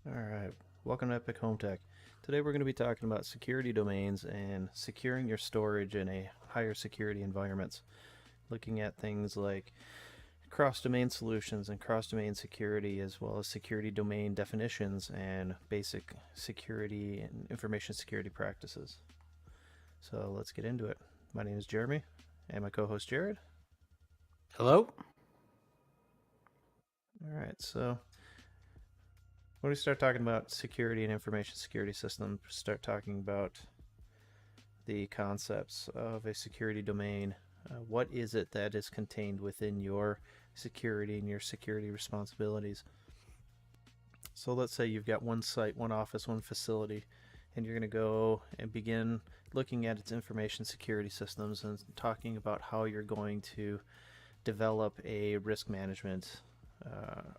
Alright, welcome to Epic Home Tech. Today we're going to be talking about security domains and securing your storage in a higher security environments. Looking at things like cross-domain solutions and cross-domain security, as well as security domain definitions and basic security and information security practices. So let's get into it. My name is Jeremy and my co-host Jared. Hello? Alright, so when we start talking about security and information security systems, start talking about the concepts of a security domain. What is it that is contained within your security and your security responsibilities? So let's say you've got one site, one office, one facility, and you're going to go and begin looking at its information security systems and talking about how you're going to develop a risk management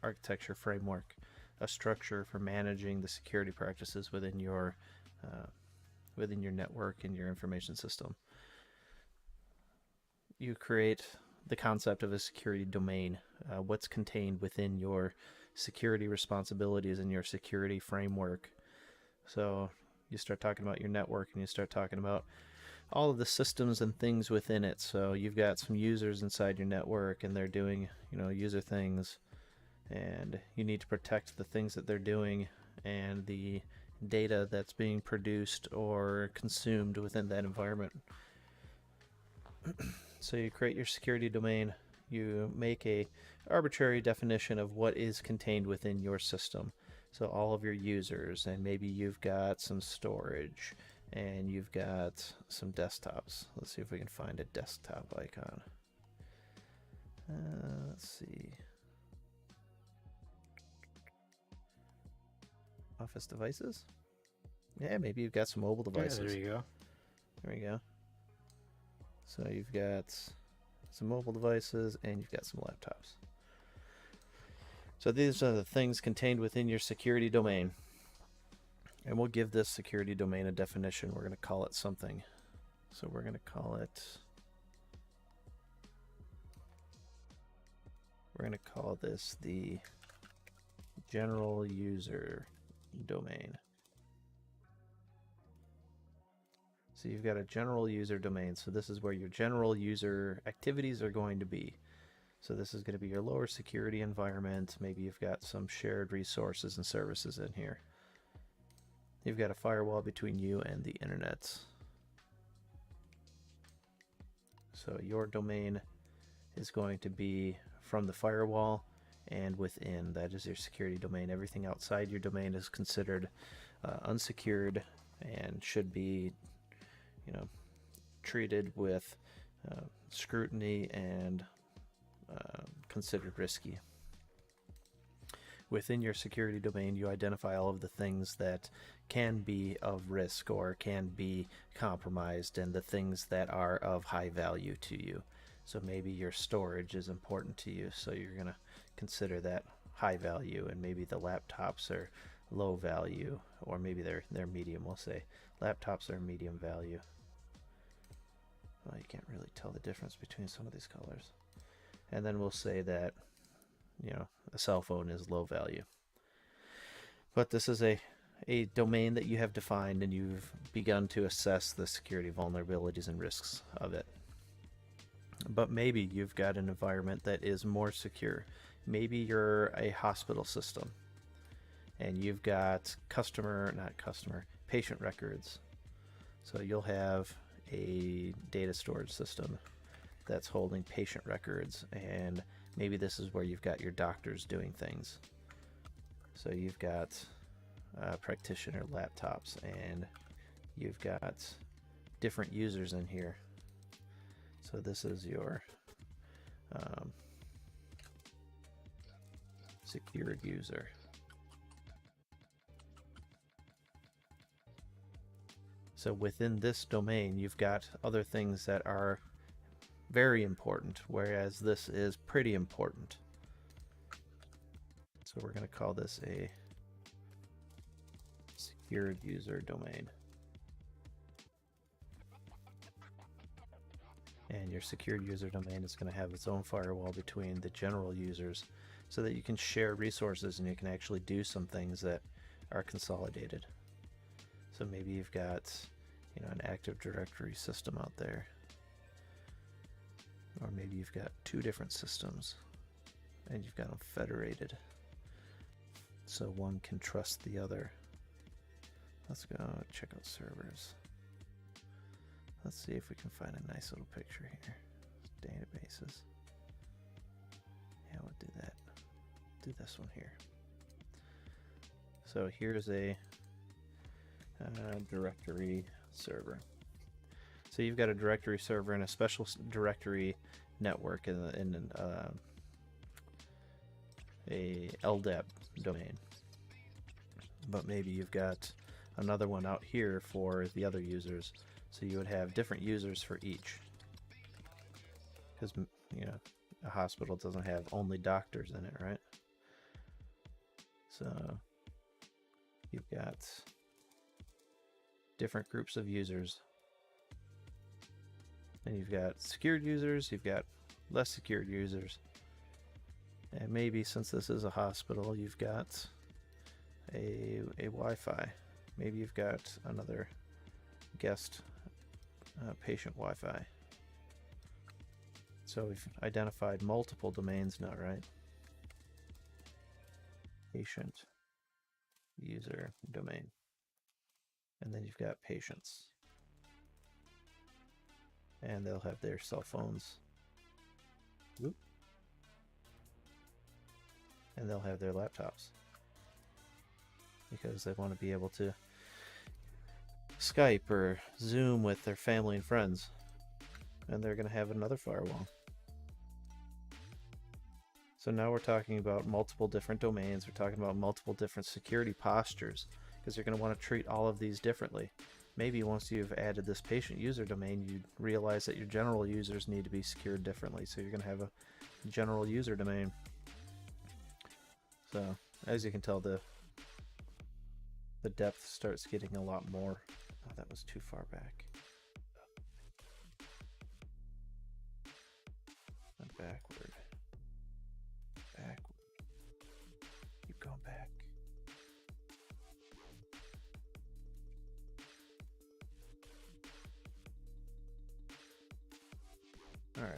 architecture framework, a structure for managing the security practices within your network and your information system. You create the concept of a security domain, what's contained within your security responsibilities and your security framework. So you start talking about your network and you start talking about all of the systems and things within it. So you've got some users inside your network and they're doing, user things, and you need to protect the things that they're doing and the data that's being produced or consumed within that environment. So you create your security domain, you make a arbitrary definition of what is contained within your system. So all of your users, and maybe you've got some storage and you've got some desktops. Let's see if we can find a desktop icon. Let's see. Office devices? Yeah, maybe you've got some mobile devices. Yeah, there you go. There we go. So you've got some mobile devices and you've got some laptops. So these are the things contained within your security domain. And we'll give this security domain a definition. We're going to call it something. So we're going to call this the general user domain. So you've got a general user domain. So this is where your general user activities are going to be. So this is going to be your lower security environment. Maybe you've got some shared resources and services in here. You've got a firewall between you and the internet. So your domain is going to be from the firewall and within. That is your security domain. Everything outside your domain is considered unsecured and should be, treated with scrutiny and considered risky. Within your security domain, you identify all of the things that can be of risk or can be compromised and the things that are of high value to you. So maybe your storage is important to you, so you're going to consider that high value, and maybe the laptops are low value, or maybe they're medium. We'll say laptops are medium value. Well, you can't really tell the difference between some of these colors. And then we'll say that, a cell phone is low value. But this is a domain that you have defined, and you've begun to assess the security vulnerabilities and risks of it. But maybe you've got an environment that is more secure. Maybe you're a hospital system and you've got patient records. So you'll have a data storage system that's holding patient records, and maybe this is where you've got your doctors doing things. So you've got practitioner laptops and you've got different users in here. So this is your secured user. So within this domain, you've got other things that are very important, whereas this is pretty important. So we're going to call this a secured user domain. And your secured user domain is going to have its own firewall between the general users so that you can share resources and you can actually do some things that are consolidated. So maybe you've got, an Active Directory system out there, or maybe you've got two different systems and you've got them federated, so one can trust the other. Let's go check out servers. Let's see if we can find a nice little picture here. Databases. Yeah, we'll do that. Do this one here. So here's a directory server. So you've got a directory server and a special directory network in a LDAP domain. But maybe you've got another one out here for the other users. So you would have different users for each. Because, a hospital doesn't have only doctors in it, right? So you've got different groups of users. And you've got secured users, you've got less secured users. And maybe since this is a hospital, you've got a Wi-Fi. Maybe you've got another guest patient Wi-Fi. So we've identified multiple domains now, right? Patient user domain. And then you've got patients. And they'll have their cell phones. Whoop. And they'll have their laptops. Because they want to be able to Skype or Zoom with their family and friends. And they're going to have another firewall. So now we're talking about multiple different domains. We're talking about multiple different security postures, because you're going to want to treat all of these differently. Maybe once you've added this patient user domain, you realize that your general users need to be secured differently. So you're going to have a general user domain. So as you can tell, the depth starts getting a lot more. Oh, that was too far back. And backward. Backward. Keep going back. Alright.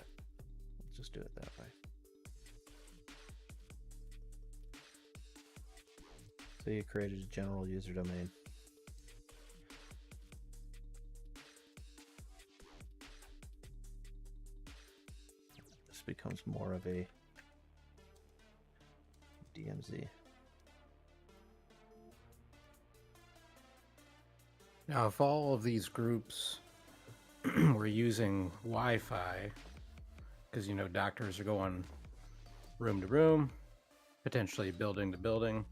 Let's just do it that way. So you created a general user domain. This becomes more of a DMZ. Now, if all of these groups were using Wi-Fi, because doctors are going room to room, potentially building to building,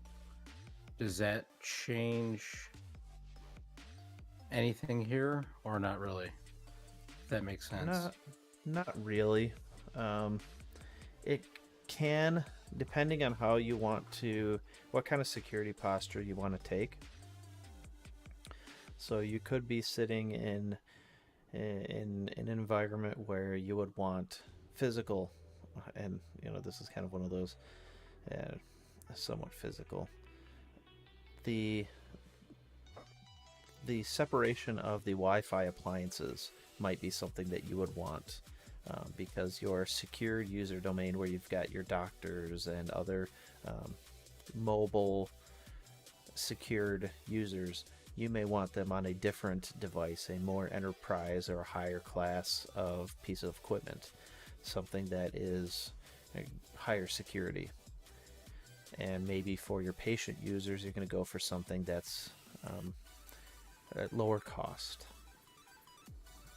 does that change anything here, or not really? If that makes sense. Not really. It can, depending on how you want to, what kind of security posture you want to take. So you could be sitting in an environment where you would want physical, and this is kind of one of those somewhat physical. The separation of the Wi-Fi appliances might be something that you would want, because your secured user domain, where you've got your doctors and other mobile secured users, you may want them on a different device, a more enterprise or a higher class of piece of equipment, something that is higher security. And maybe for your patient users, you're going to go for something that's at lower cost.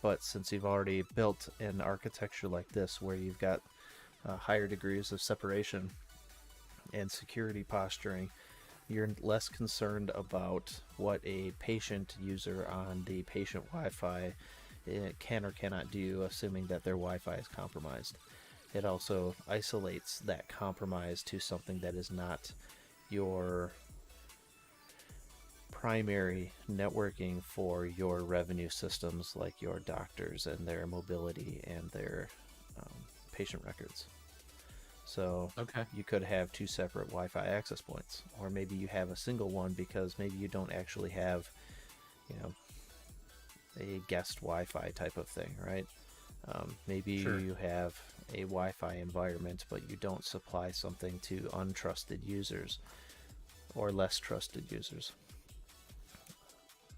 But since you've already built an architecture like this, where you've got higher degrees of separation and security posturing, you're less concerned about what a patient user on the patient Wi-Fi can or cannot do, assuming that their Wi-Fi is compromised. It also isolates that compromise to something that is not your primary networking for your revenue systems, like your doctors and their mobility and their patient records. So Okay. you could have two separate Wi-Fi access points, or maybe you have a single one because maybe you don't actually have, you know, a guest Wi-Fi type of thing, right? Maybe Sure. you have a Wi-Fi environment, but you don't supply something to untrusted users or less trusted users.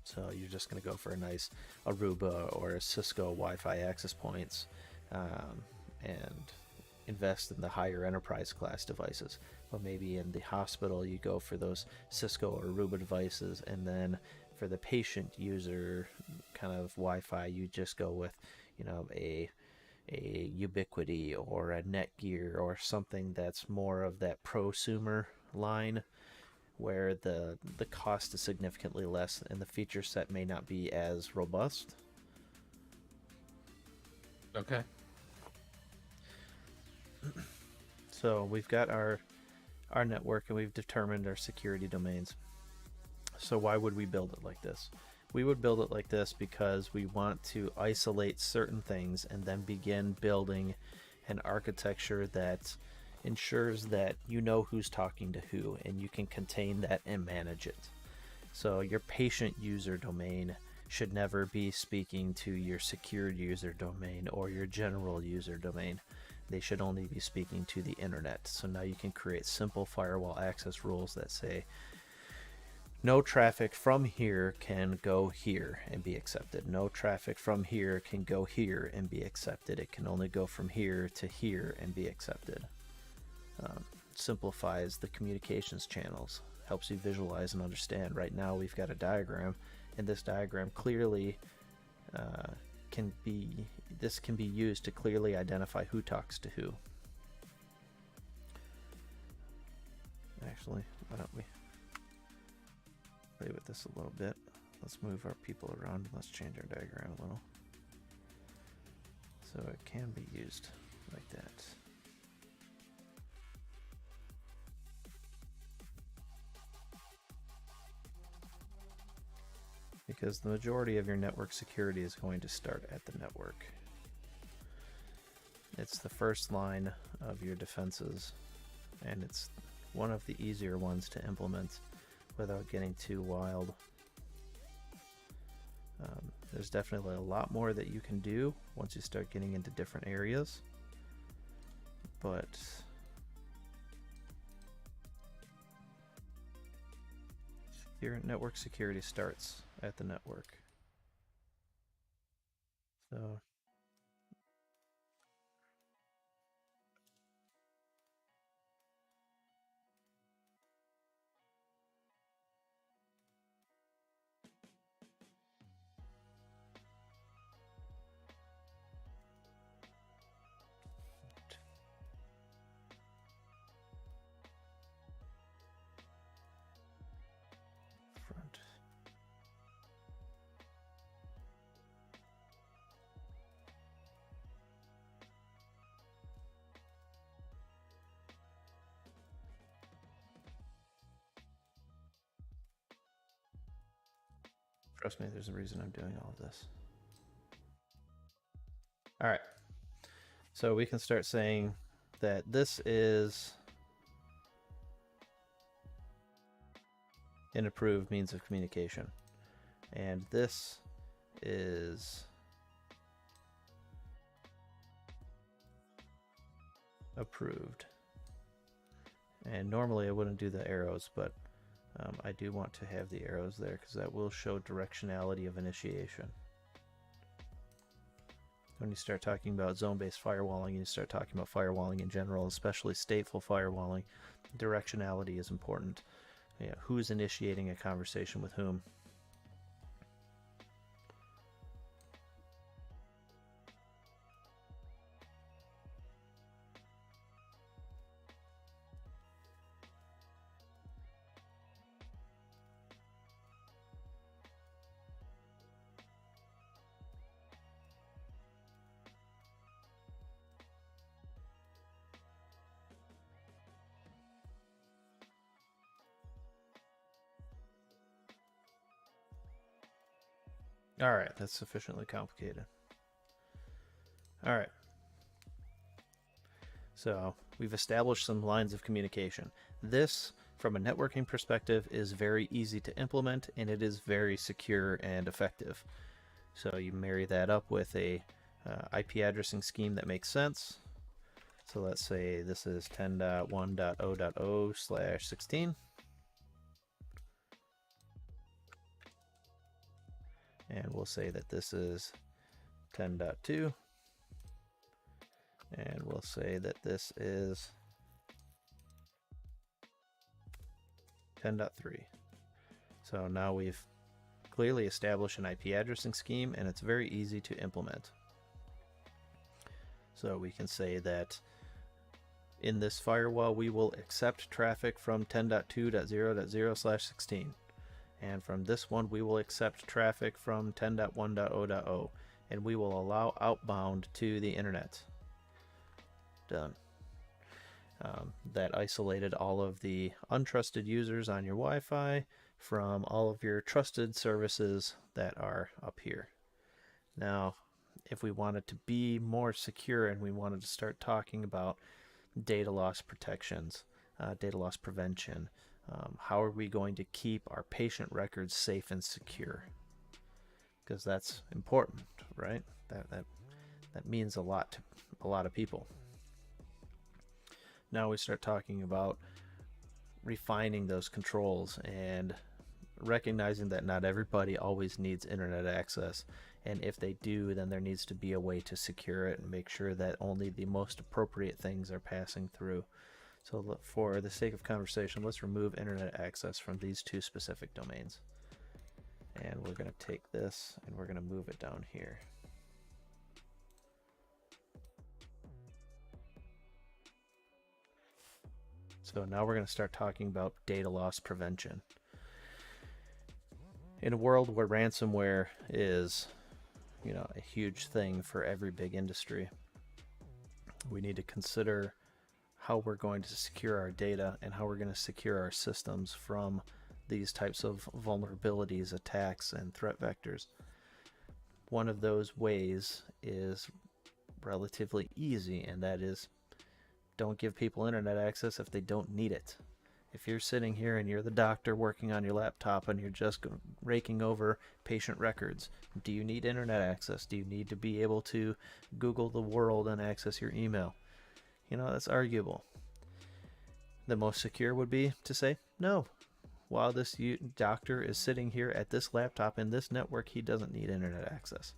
So you're just going to go for a nice Aruba or a Cisco Wi-Fi access points, and invest in the higher enterprise class devices. But maybe in the hospital you go for those Cisco or Aruba devices, and then for the patient user kind of Wi-Fi, you just go with, a Ubiquiti or a Netgear or something that's more of that prosumer line, where the cost is significantly less and the feature set may not be as robust. Okay. So we've got our network and we've determined our security domains. So why would we build it like this? We would build it like this because we want to isolate certain things and then begin building an architecture that ensures that you know who's talking to who and you can contain that and manage it. So your patient user domain should never be speaking to your secured user domain or your general user domain. They should only be speaking to the internet. So now you can create simple firewall access rules that say no traffic from here can go here and be accepted. No traffic from here can go here and be accepted. It can only go from here to here and be accepted. Simplifies the communications channels, helps you visualize and understand. Right now we've got a diagram, and this diagram clearly can be used to clearly identify who talks to who. Actually, why don't we play with this a little bit? Let's move our people around and let's change our diagram a little so it can be used like that. Because the majority of your network security is going to start at the network. It's the first line of your defenses, and it's one of the easier ones to implement without getting too wild. There's definitely a lot more that you can do once you start getting into different areas, but your network security starts at the network. So front. Trust me, there's a reason I'm doing all of this. All right. So we can start saying that this is an approved means of communication, and this is approved. And normally I wouldn't do the arrows, but I do want to have the arrows there because that will show directionality of initiation. When you start talking about zone-based firewalling, you start talking about firewalling in general, especially stateful firewalling, directionality is important. Who's initiating a conversation with whom? All right, that's sufficiently complicated. All right. So we've established some lines of communication. This, from a networking perspective, is very easy to implement, and it is very secure and effective. So you marry that up with a IP addressing scheme that makes sense. So let's say this is 10.1.0.0/16. And we'll say that this is 10.2. And we'll say that this is 10.3. So now we've clearly established an IP addressing scheme, and it's very easy to implement. So we can say that in this firewall, we will accept traffic from 10.2.0.0/16. And from this one, we will accept traffic from 10.1.0.0. And we will allow outbound to the internet. Done. That isolated all of the untrusted users on your Wi-Fi from all of your trusted services that are up here. Now, if we wanted to be more secure and we wanted to start talking about data loss protections, data loss prevention, how are we going to keep our patient records safe and secure? Because that's important, right? That means a lot to a lot of people. Now we start talking about refining those controls and recognizing that not everybody always needs internet access, and if they do, then there needs to be a way to secure it and make sure that only the most appropriate things are passing through. So for the sake of conversation, let's remove internet access from these two specific domains. And we're going to take this and we're going to move it down here. So now we're going to start talking about data loss prevention. In a world where ransomware is, a huge thing for every big industry, we need to consider how we're going to secure our data and how we're going to secure our systems from these types of vulnerabilities, attacks, and threat vectors. One of those ways is relatively easy, and that is don't give people internet access if they don't need it. If you're sitting here and you're the doctor working on your laptop and you're just raking over patient records, do you need internet access? Do you need to be able to Google the world and access your email? That's arguable. The most secure would be to say, no. While this doctor is sitting here at this laptop in this network, he doesn't need internet access.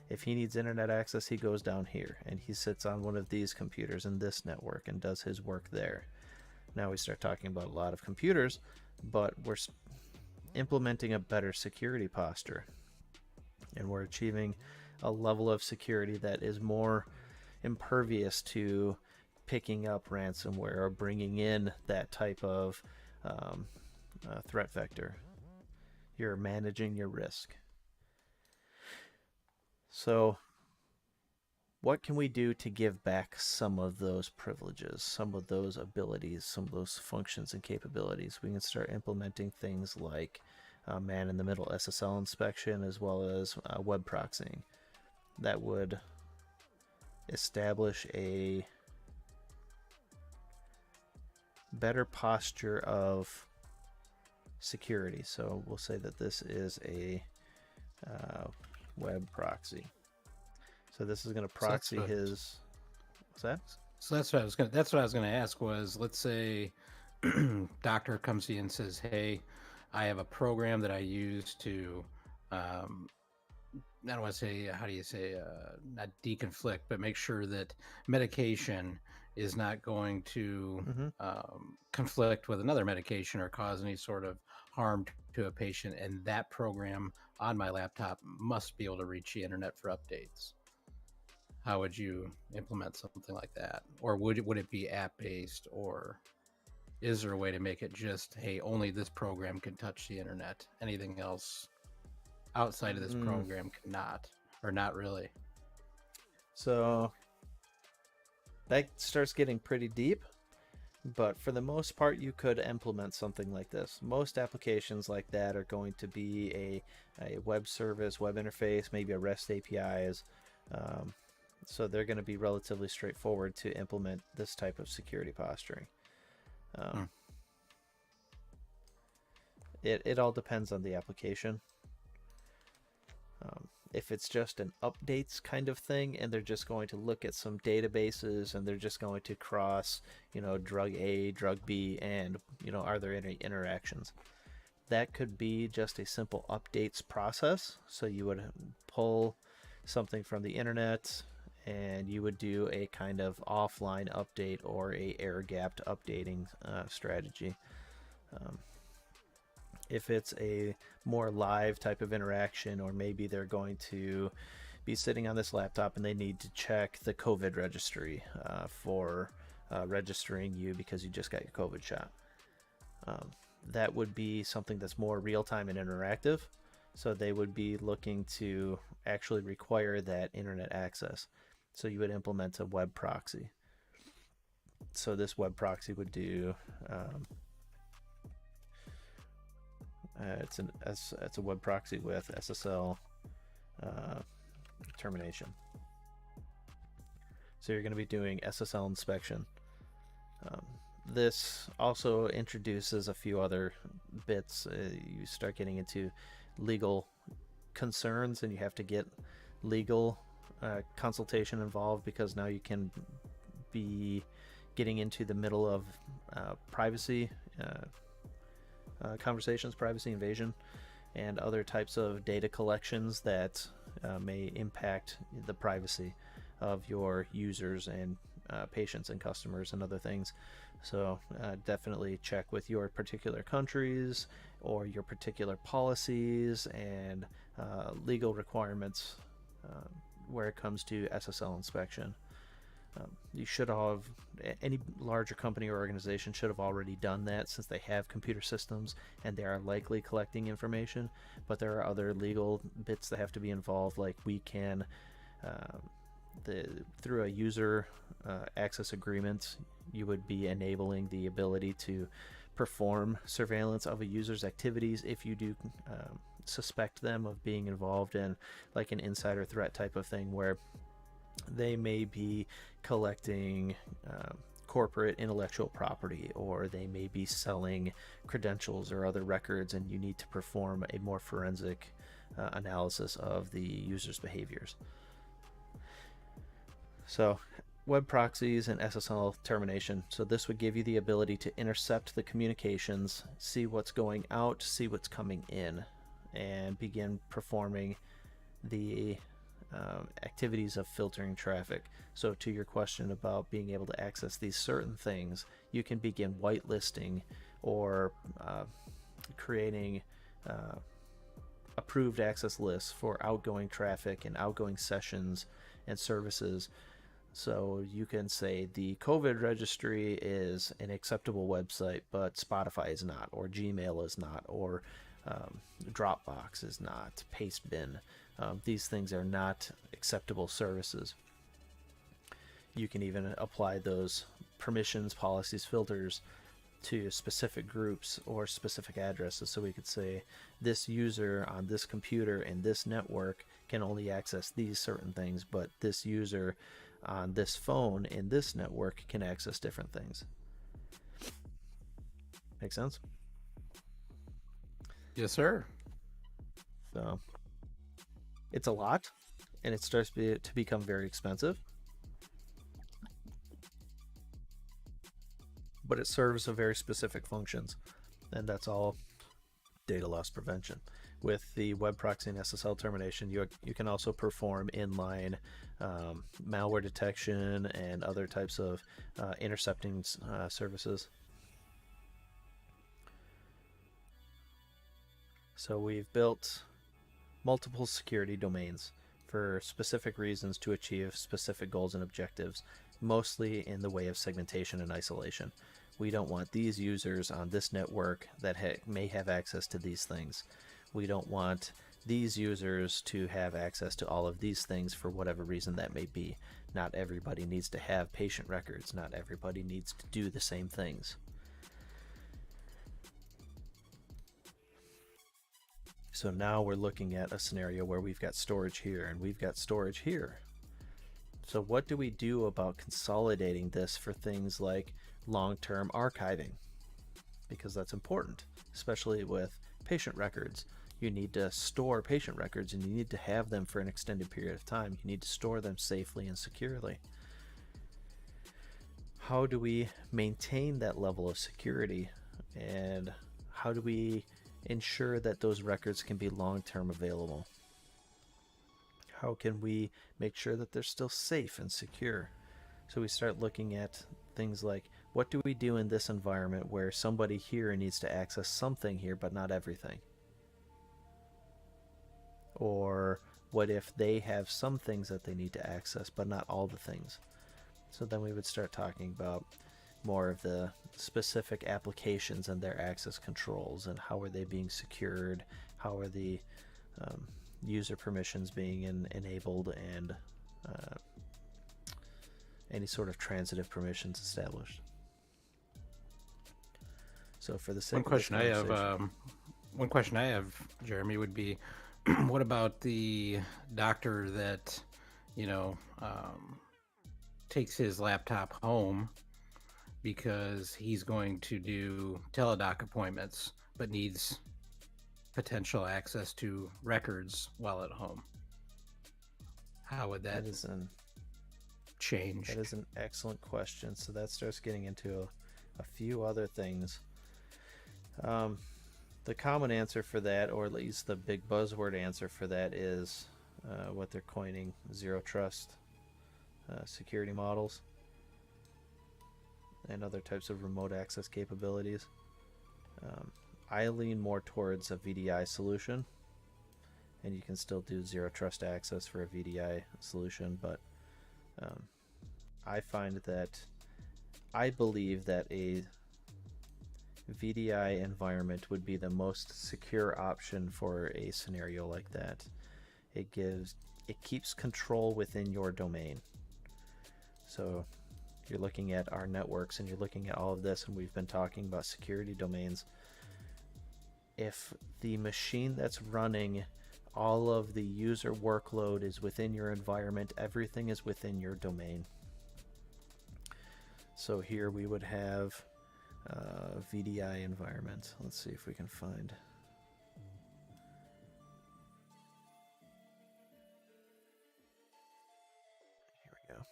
If he needs internet access, he goes down here and he sits on one of these computers in this network and does his work there. Now we start talking about a lot of computers, but we're implementing a better security posture. And we're achieving a level of security that is more impervious to picking up ransomware or bringing in that type of threat vector. You're managing your risk. So what can we do to give back some of those privileges, some of those abilities, some of those functions and capabilities? We can start implementing things like man-in-the-middle SSL inspection as well as web proxying. That would establish a better posture of security. So we'll say that this is a web proxy. So this is going to proxy his. What's that? So that's what I was going to ask was, let's say doctor comes to you and says, hey, I have a program that I use to I don't want to say, how do you say, not deconflict, but make sure that medication is not going to conflict with another medication or cause any sort of harm to a patient. And that program on my laptop must be able to reach the internet for updates. How would you implement something like that? Or would it be app-based, or is there a way to make it just, hey, only this program can touch the internet? Anything else outside of this program cannot, or not really? So that starts getting pretty deep, but for the most part, you could implement something like this. Most applications like that are going to be a web service, web interface, maybe a REST APIs, So they're going to be relatively straightforward to implement this type of security posturing. It all depends on the application. If it's just an updates kind of thing and they're just going to look at some databases and they're just going to cross, drug A, drug B, and, are there any interactions? That could be just a simple updates process. So you would pull something from the internet and you would do a kind of offline update or a air-gapped updating strategy. If it's a more live type of interaction, or maybe they're going to be sitting on this laptop and they need to check the COVID registry for registering you because you just got your COVID shot. That would be something that's more real-time and interactive. So they would be looking to actually require that internet access. So you would implement a web proxy. So this web proxy would do it's a web proxy with SSL termination. So you're going to be doing SSL inspection. This also introduces a few other bits. You start getting into legal concerns, and you have to get legal consultation involved, because now you can be getting into the middle of privacy conversations, privacy invasion, and other types of data collections that may impact the privacy of your users and patients and customers and other things. So definitely check with your particular countries or your particular policies and legal requirements where it comes to SSL inspection. You should have, any larger company or organization should have already done that, since they have computer systems and they are likely collecting information. But there are other legal bits that have to be involved, like we can, through a user access agreement, you would be enabling the ability to perform surveillance of a user's activities if you do suspect them of being involved in like an insider threat type of thing, where they may be collecting corporate intellectual property, or they may be selling credentials or other records, and you need to perform a more forensic analysis of the user's behaviors. So web proxies and SSL termination. So this would give you the ability to intercept the communications, see what's going out, see what's coming in, and begin performing the activities of filtering traffic. So to your question about being able to access these certain things, you can begin whitelisting or creating approved access lists for outgoing traffic and outgoing sessions and services. So you can say the COVID registry is an acceptable website, but Spotify is not, or Gmail is not, or Dropbox is not, Pastebin. These things are not acceptable services. You can even apply those permissions, policies, filters to specific groups or specific addresses. So we could say this user on this computer and this network can only access these certain things, but this user on this phone in this network can access different things. Make sense? Yes, sir. So it's a lot, and it starts to become very expensive, but it serves a very specific functions, and that's all data loss prevention. With the web proxy and SSL termination, you can also perform inline malware detection and other types of intercepting services. So we've built multiple security domains for specific reasons to achieve specific goals and objectives, mostly in the way of segmentation and isolation. We don't want these users on this network that may have access to these things. We don't want these users to have access to all of these things for whatever reason that may be. Not everybody needs to have patient records. Not everybody needs to do the same things. So now we're looking at a scenario where we've got storage here and we've got storage here. So what do we do about consolidating this for things like long-term archiving? Because that's important, especially with patient records. You need to store patient records and you need to have them for an extended period of time. You need to store them safely and securely. How do we maintain that level of security, and how do we ensure that those records can be long-term available? How can we make sure that they're still safe and secure? So we start looking at things like, what do we do in this environment where somebody here needs to access something here but not everything? Or what if they have some things that they need to access but not all the things? So then we would start talking about more of the specific applications and their access controls, and how are they being secured, how are the user permissions being enabled, and any sort of transitive permissions established. So for the sake One question I have, Jeremy, would be, what about the doctor that, takes his laptop home because he's going to do teledoc appointments, but needs potential access to records while at home? How would that change? That is an excellent question. So that starts getting into a few other things. The common answer for that, or at least the big buzzword answer for that, is what they're coining zero trust security models and other types of remote access capabilities. I lean more towards a VDI solution, and you can still do zero trust access for a VDI solution, but I believe that a VDI environment would be the most secure option for a scenario like that. It keeps control within your domain. So you're looking at our networks and you're looking at all of this, and we've been talking about security domains. If the machine that's running all of the user workload is within your environment, everything is within your domain. So here we would have VDI environment. Let's see if we can find. Here we go.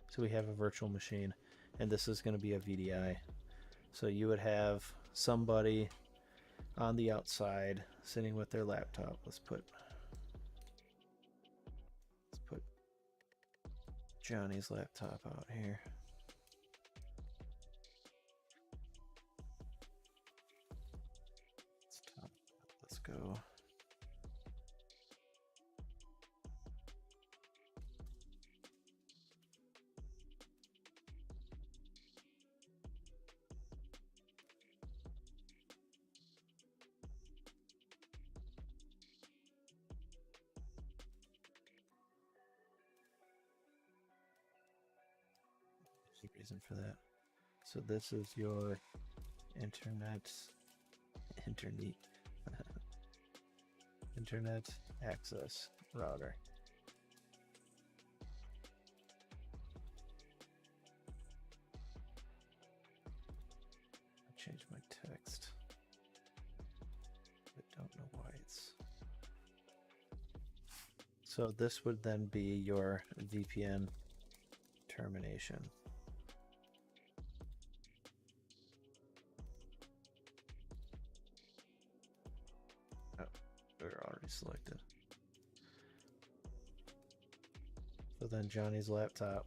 So we have a virtual machine, and this is going to be a VDI. So you would have somebody on the outside sitting with their laptop. Let's put Johnny's laptop out here. Let's go. There's a reason for that. So this is your internet access router. I changed my text, but don't know why it's. So this would then be your VPN termination. They're already selected. So then Johnny's laptop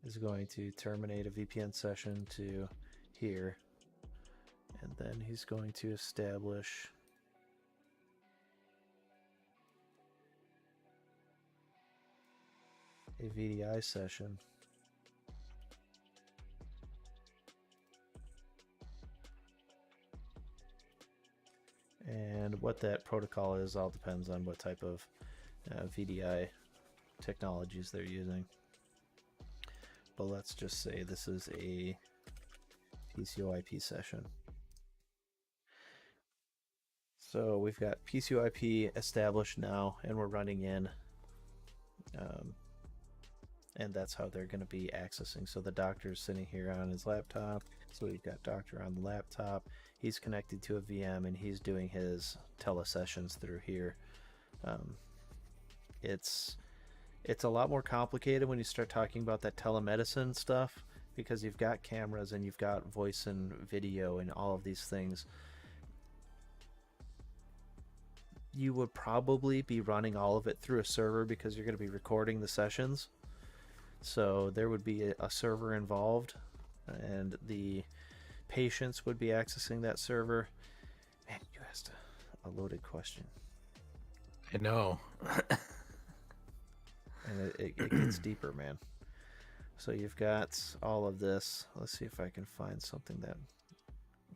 is going to terminate a VPN session to here, and then he's going to establish a VDI session. And what that protocol is all depends on what type of VDI technologies they're using. But let's just say this is a TCP/IP session. So we've got PCUIP established now, and we're running in, and that's how they're going to be accessing. So the doctor's sitting here on his laptop. So we've got doctor on the laptop. He's connected to a VM, and he's doing his telesessions through here. It's a lot more complicated when you start talking about that telemedicine stuff, because you've got cameras and you've got voice and video and all of these things. You would probably be running all of it through a server because you're going to be recording the sessions. So there would be a server involved, and the patients would be accessing that server. Man, you asked a loaded question. I know. And it gets deeper, man. So you've got all of this. Let's see if I can find something that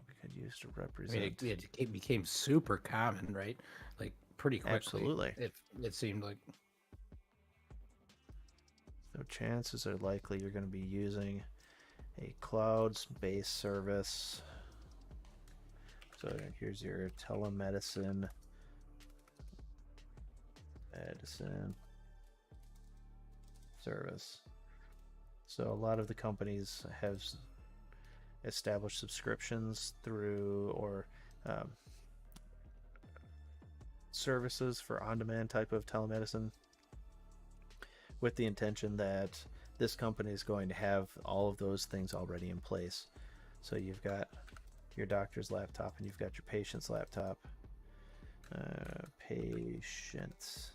we could use to represent. I mean, it became super common, right? Like pretty quickly. Absolutely. It seemed like. So chances are likely you're going to be using a cloud-based service. So here's your telemedicine. Service. So a lot of the companies have established subscriptions through or services for on-demand type of telemedicine, with the intention that this company is going to have all of those things already in place. So you've got your doctor's laptop and you've got your patient's laptop. Patient.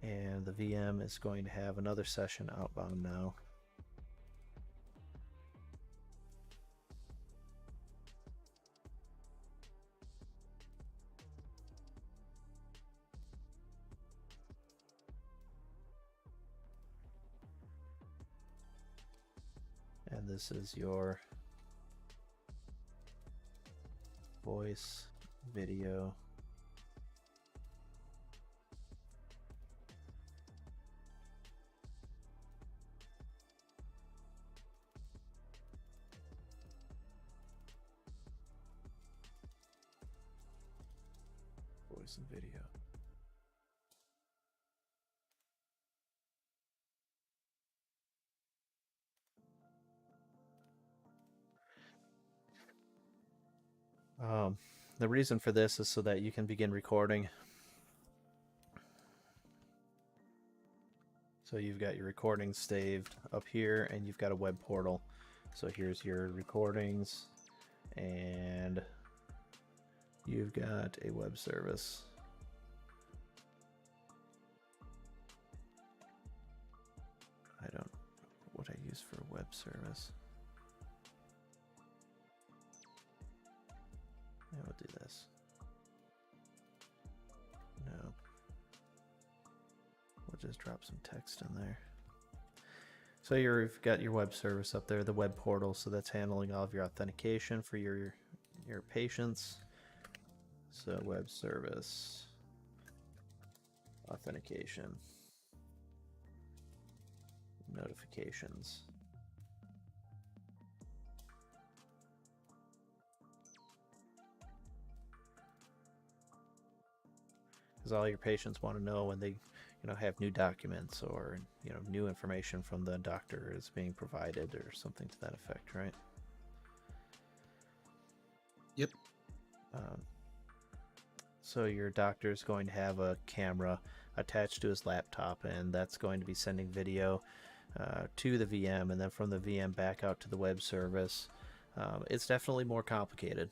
And the VM is going to have another session outbound now. And this is your voice, video. Voice and video. The reason for this is so that you can begin recording. So you've got your recordings saved up here, and you've got a web portal. So here's your recordings, and you've got a web service. I don't know what I use for a web service. I will do this. No. We'll just drop some text in there. So you've got your web service up there, the web portal, so that's handling all of your authentication for your patients. So web service, authentication, notifications. Because all your patients want to know when they, have new documents or, new information from the doctor is being provided or something to that effect, right? Yep. So your doctor is going to have a camera attached to his laptop, and that's going to be sending video to the VM, and then from the VM back out to the web service. It's definitely more complicated.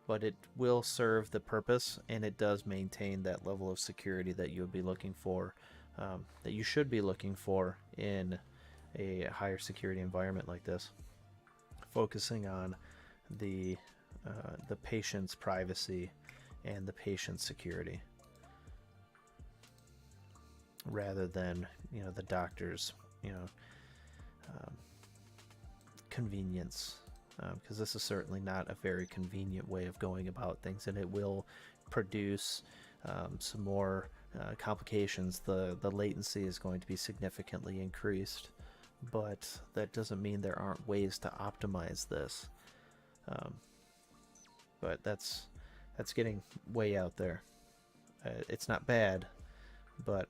But it will serve the purpose, and it does maintain that level of security that you would be looking for, that you should be looking for in a higher security environment like this, focusing on the patient's privacy and the patient's security, rather than the doctor's convenience. Because this is certainly not a very convenient way of going about things, and it will produce some more complications. The latency is going to be significantly increased, but that doesn't mean there aren't ways to optimize this. but that's getting way out there. It's not bad, but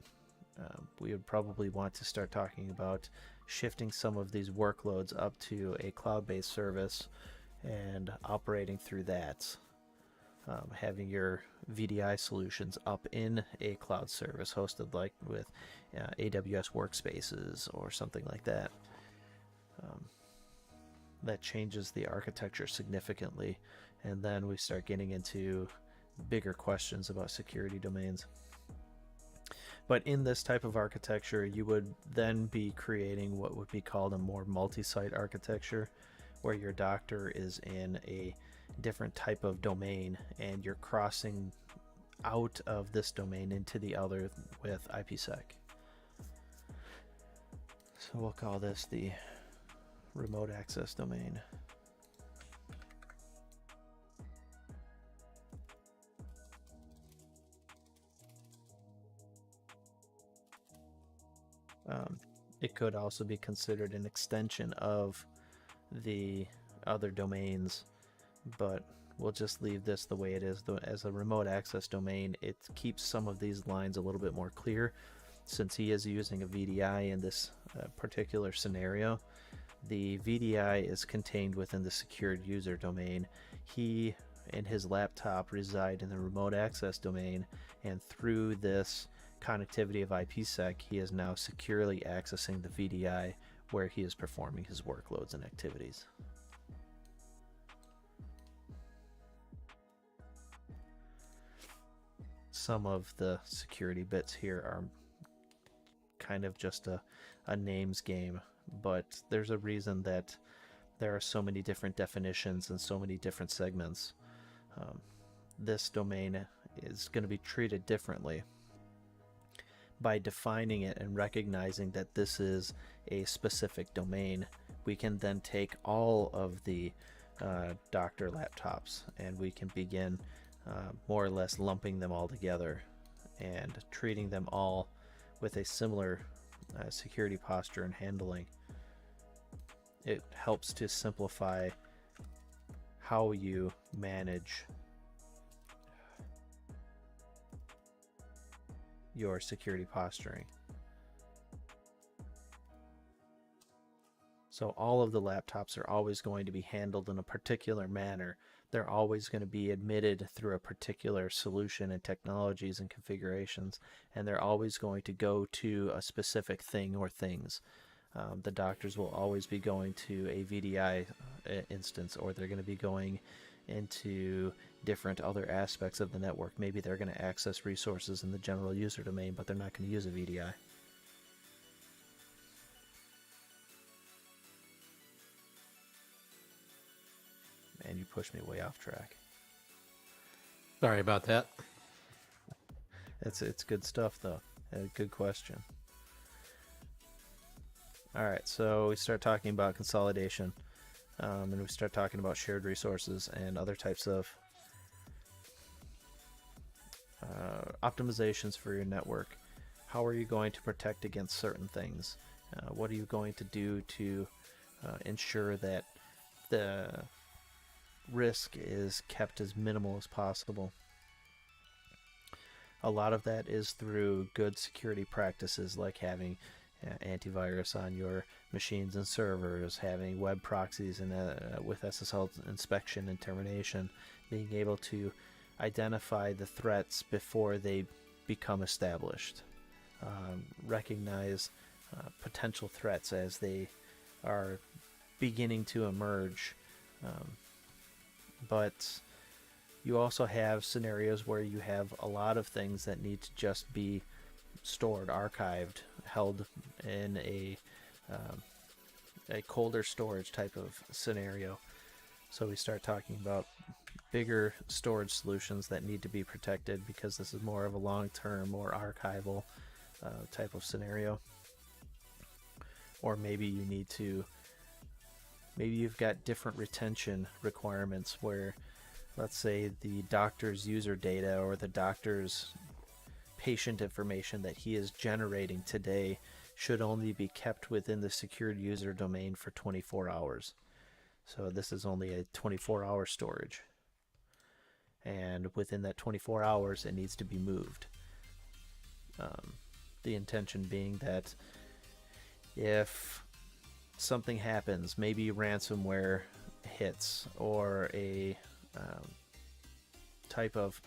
we would probably want to start talking about shifting some of these workloads up to a cloud-based service and operating through that. Having your VDI solutions up in a cloud service hosted like with AWS workspaces or something like that. That changes the architecture significantly, and then we start getting into bigger questions about security domains. But in this type of architecture, you would then be creating what would be called a more multi-site architecture, where your doctor is in a different type of domain and you're crossing out of this domain into the other with IPsec. So we'll call this the remote access domain. It could also be considered an extension of the other domains, but we'll just leave this the way it is. As a remote access domain, it keeps some of these lines a little bit more clear. Since he is using a VDI in this particular scenario, the VDI is contained within the secured user domain. He and his laptop reside in the remote access domain, and through this connectivity of IPsec, he is now securely accessing the VDI where he is performing his workloads and activities. Some of the security bits here are kind of just a names game, but there's a reason that there are so many different definitions and so many different segments. This domain is going to be treated differently. By defining it and recognizing that this is a specific domain, we can then take all of the doctor laptops and we can begin more or less lumping them all together and treating them all with a similar security posture and handling. It helps to simplify how you manage your security posturing. So all of the laptops are always going to be handled in a particular manner. They're always going to be admitted through a particular solution and technologies and configurations, and they're always going to go to a specific thing or things. The doctors will always be going to a VDI instance, or they're going to be going into different other aspects of the network. Maybe they're going to access resources in the general user domain, but they're not going to use a VDI. And you pushed me way off track. Sorry about that. It's good stuff, though. Good question. All right, so we start talking about consolidation, and we start talking about shared resources and other types of optimizations for your network. How are you going to protect against certain things? What are you going to do to ensure that the risk is kept as minimal as possible? A lot of that is through good security practices, like having antivirus on your machines and servers, having web proxies and with SSL inspection and termination, being able to identify the threats before they become established, recognize potential threats as they are beginning to emerge. But you also have scenarios where you have a lot of things that need to just be stored, archived, held in a colder storage type of scenario. So we start talking about bigger storage solutions that need to be protected, because this is more of a long-term, more archival type of scenario. Or maybe you've got different retention requirements where, let's say, the doctor's user data or the doctor's patient information that he is generating today should only be kept within the secured user domain for 24 hours. So this is only a 24-hour storage. and within that 24 hours it needs to be moved. The intention being that if something happens, maybe ransomware hits, or a type of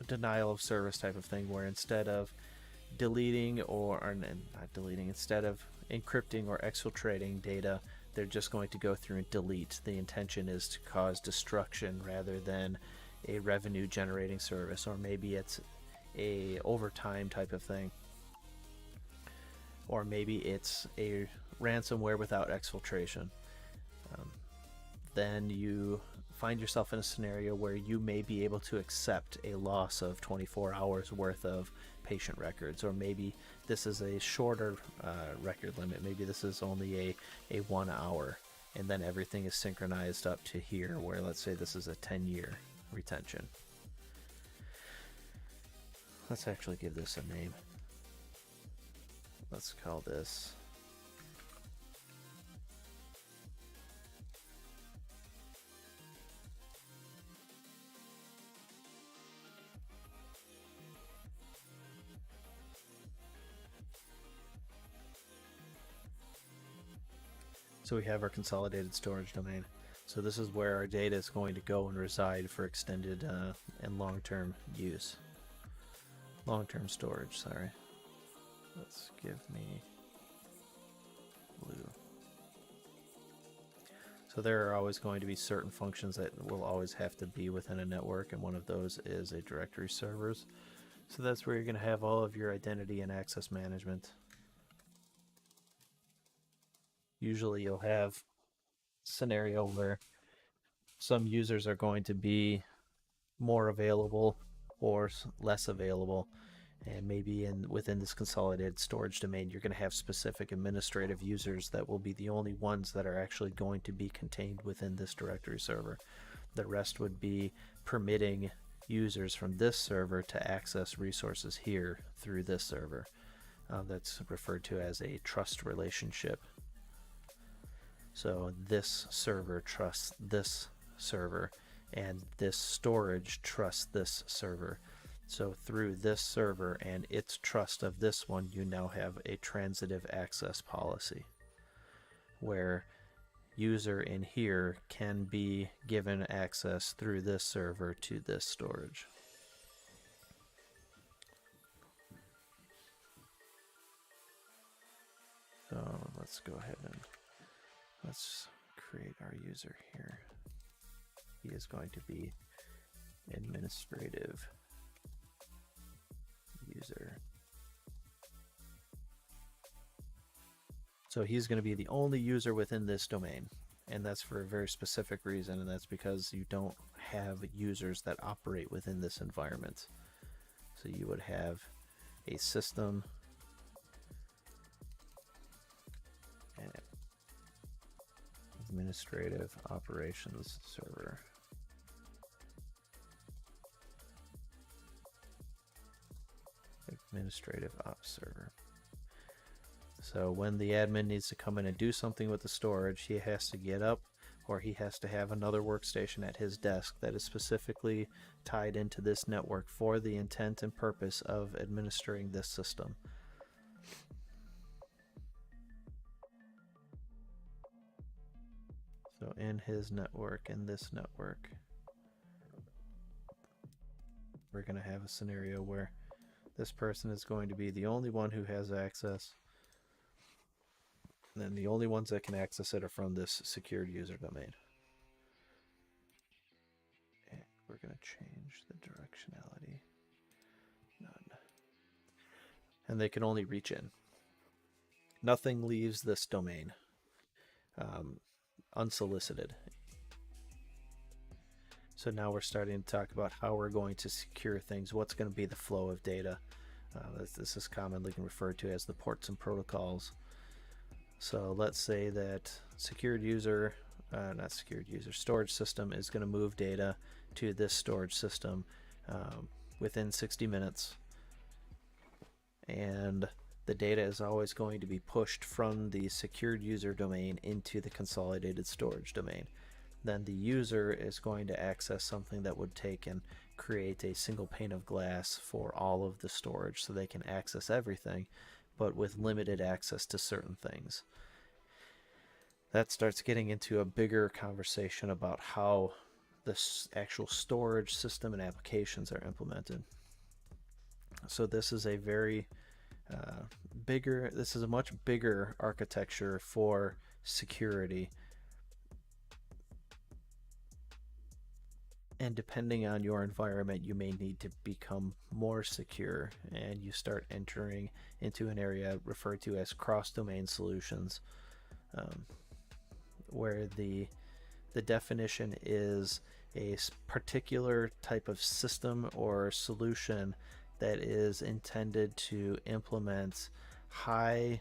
denial of service type of thing, where instead of deleting instead of encrypting or exfiltrating data, they're just going to go through and delete. The intention is to cause destruction rather than a revenue generating service, or maybe it's a overtime type of thing, or maybe it's a ransomware without exfiltration. Then you find yourself in a scenario where you may be able to accept a loss of 24 hours worth of patient records, or maybe this is a shorter record limit. Maybe this is only a 1 hour, and then everything is synchronized up to here, where let's say this is a 10-year retention. Let's actually give this a name. Let's call this So we have our consolidated storage domain. So this is where our data is going to go and reside for extended and long-term use. Long-term storage, sorry. Let's give me blue. So there are always going to be certain functions that will always have to be within a network, and one of those is a directory servers. So that's where you're going to have all of your identity and access management. Usually you'll have a scenario where some users are going to be more available or less available, and maybe within this consolidated storage domain you're going to have specific administrative users that will be the only ones that are actually going to be contained within this directory server. The rest would be permitting users from this server to access resources here through this server. That's referred to as a trust relationship. So this server trusts this server, and this storage trusts this server. So through this server and its trust of this one, you now have a transitive access policy where user in here can be given access through this server to this storage. So let's go ahead and let's create our user here. He is going to be administrative user. So he's going to be the only user within this domain, and that's for a very specific reason, and that's because you don't have users that operate within this environment. So you would have a system and administrative operations server. Administrative ops server. So when the admin needs to come in and do something with the storage, he has to get up, or he has to have another workstation at his desk that is specifically tied into this network for the intent and purpose of administering this system. So in his network, in this network, we're going to have a scenario where this person is going to be the only one who has access, and then the only ones that can access it are from this secured user domain. And we're going to change the directionality. None. And they can only reach in. Nothing leaves this domain unsolicited. So now we're starting to talk about how we're going to secure things. What's going to be the flow of data? This is commonly referred to as the ports and protocols. So let's say that storage system is going to move data to this storage system within 60 minutes. And the data is always going to be pushed from the secured user domain into the consolidated storage domain. then the user is going to access something that would take and create a single pane of glass for all of the storage, so they can access everything, but with limited access to certain things. That starts getting into a bigger conversation about how the actual storage system and applications are implemented. So this is a very this is a much bigger architecture for security. And depending on your environment, you may need to become more secure, and you start entering into an area referred to as cross-domain solutions, where the definition is a particular type of system or solution that is intended to implement high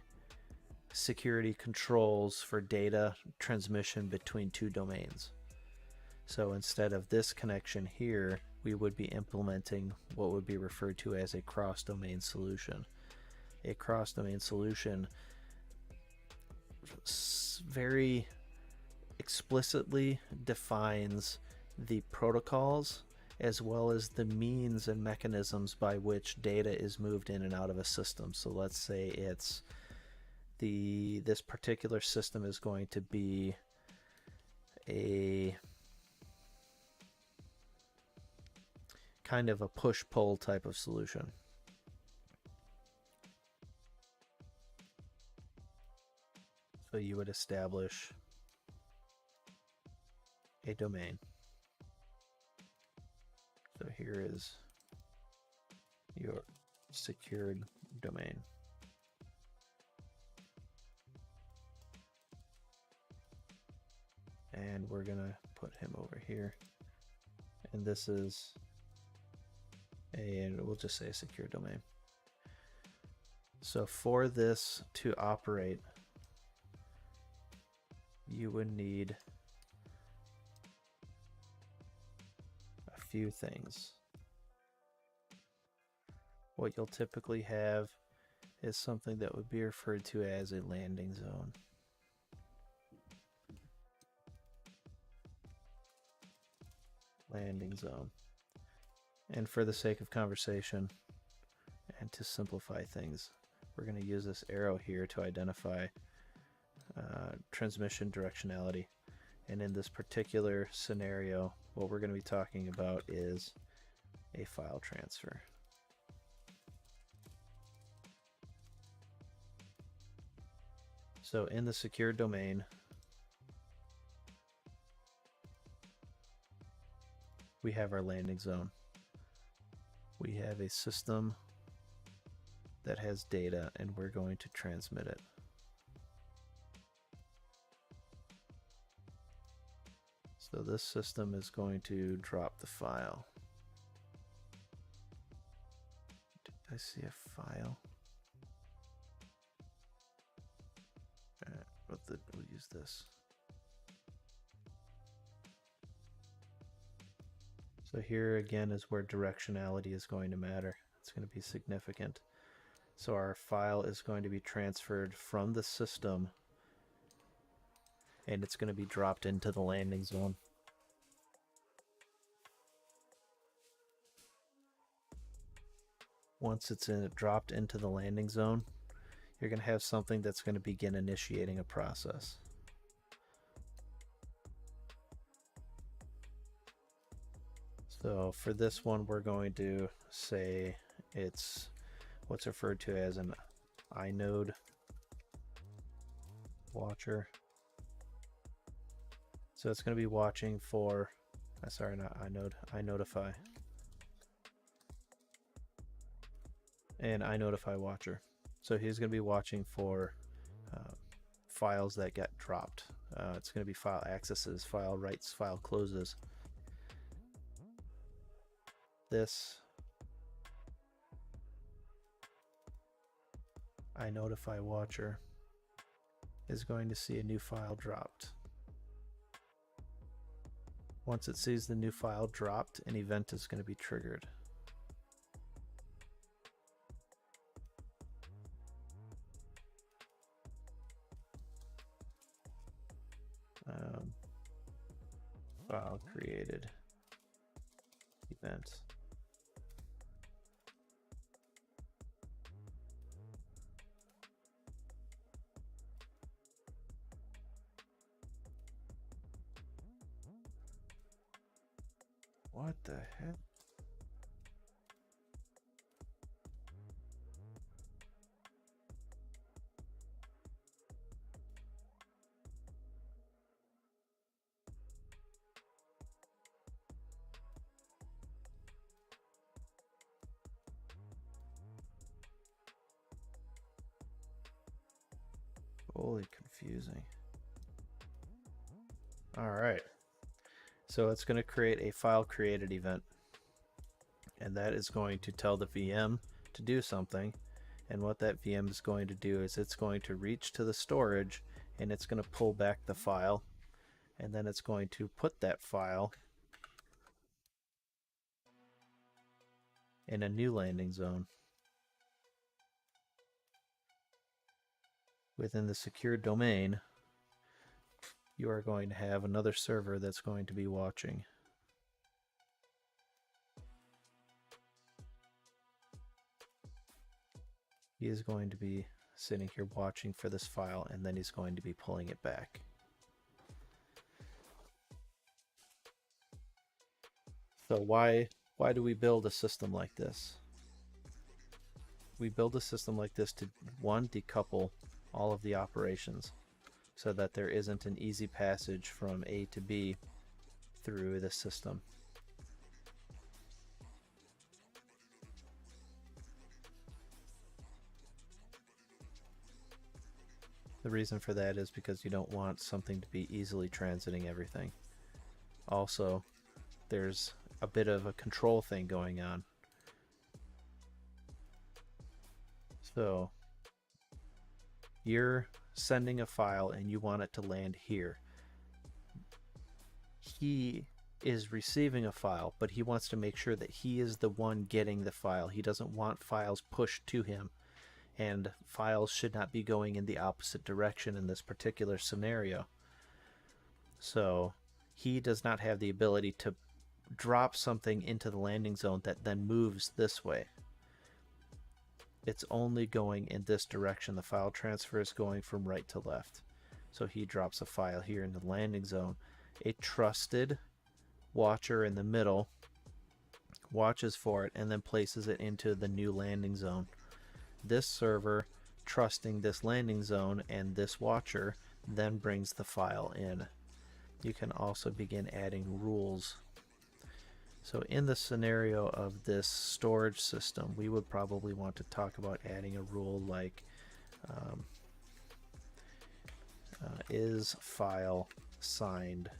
security controls for data transmission between two domains. So instead of this connection here, we would be implementing what would be referred to as a cross-domain solution. A cross-domain solution very explicitly defines the protocols as well as the means and mechanisms by which data is moved in and out of a system. So let's say it's this particular system is going to be a kind of a push-pull type of solution. So you would establish a domain. So here is your secured domain. And we're gonna put him over here. And this is we'll just say a secure domain. So for this to operate, you would need a few things. What you'll typically have is something that would be referred to as a landing zone. Landing zone. And for the sake of conversation and to simplify things, we're going to use this arrow here to identify transmission directionality. And in this particular scenario, what we're going to be talking about is a file transfer. So in the secure domain, we have our landing zone. We have a system that has data, and we're going to transmit it. So this system is going to drop the file. Did I see a file? We'll use this. So here again is where directionality is going to matter. It's going to be significant. So our file is going to be transferred from the system, and it's going to be dropped into the landing zone. Once it's dropped into the landing zone, you're going to have something that's going to begin initiating a process. So for this one, we're going to say it's what's referred to as an inode watcher. So it's going to be watching for, sorry, not inode, inotify. And inotify watcher. So he's going to be watching for files that get dropped. It's going to be file accesses, file writes, file closes. This inotify watcher is going to see a new file dropped. Once it sees the new file dropped, an event is going to be triggered. created event. What the heck? Holy confusing. All right. So it's going to create a file created event. And that is going to tell the VM to do something. And what that VM is going to do is it's going to reach to the storage and it's going to pull back the file. And then it's going to put that file in a new landing zone. Within the secure domain, you are going to have another server that's going to be watching. He is going to be sitting here watching for this file, and then he's going to be pulling it back. So why do we build a system like this? We build a system like this to, one, decouple all of the operations so that there isn't an easy passage from A to B through the system. The reason for that is because you don't want something to be easily transiting everything. Also, there's a bit of a control thing going on. So you're sending a file and you want it to land here. He is receiving a file, but he wants to make sure that he is the one getting the file. He doesn't want files pushed to him, and files should not be going in the opposite direction in this particular scenario. So he does not have the ability to drop something into the landing zone that then moves this way. It's only going in this direction. The file transfer is going from right to left. So he drops a file here in the landing zone. A trusted watcher in the middle watches for it and then places it into the new landing zone. This server, trusting this landing zone and this watcher, then brings the file in. You can also begin adding rules. So in the scenario of this storage system, we would probably want to talk about adding a rule like is file signed?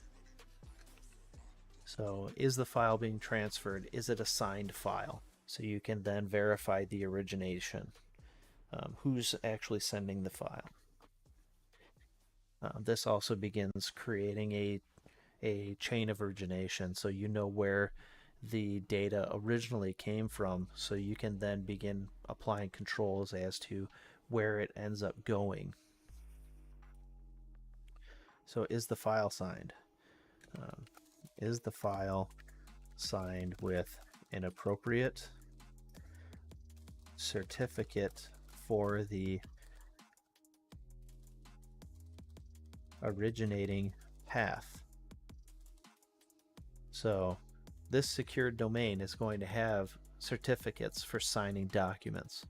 So is the file being transferred? Is it a signed file? So you can then verify the origination. Who's actually sending the file? This also begins creating a chain of origination, so you know where the data originally came from, so you can then begin applying controls as to where it ends up going. So is the file signed? Is the file signed with an appropriate certificate for the originating path? So this secured domain is going to have certificates for signing documents.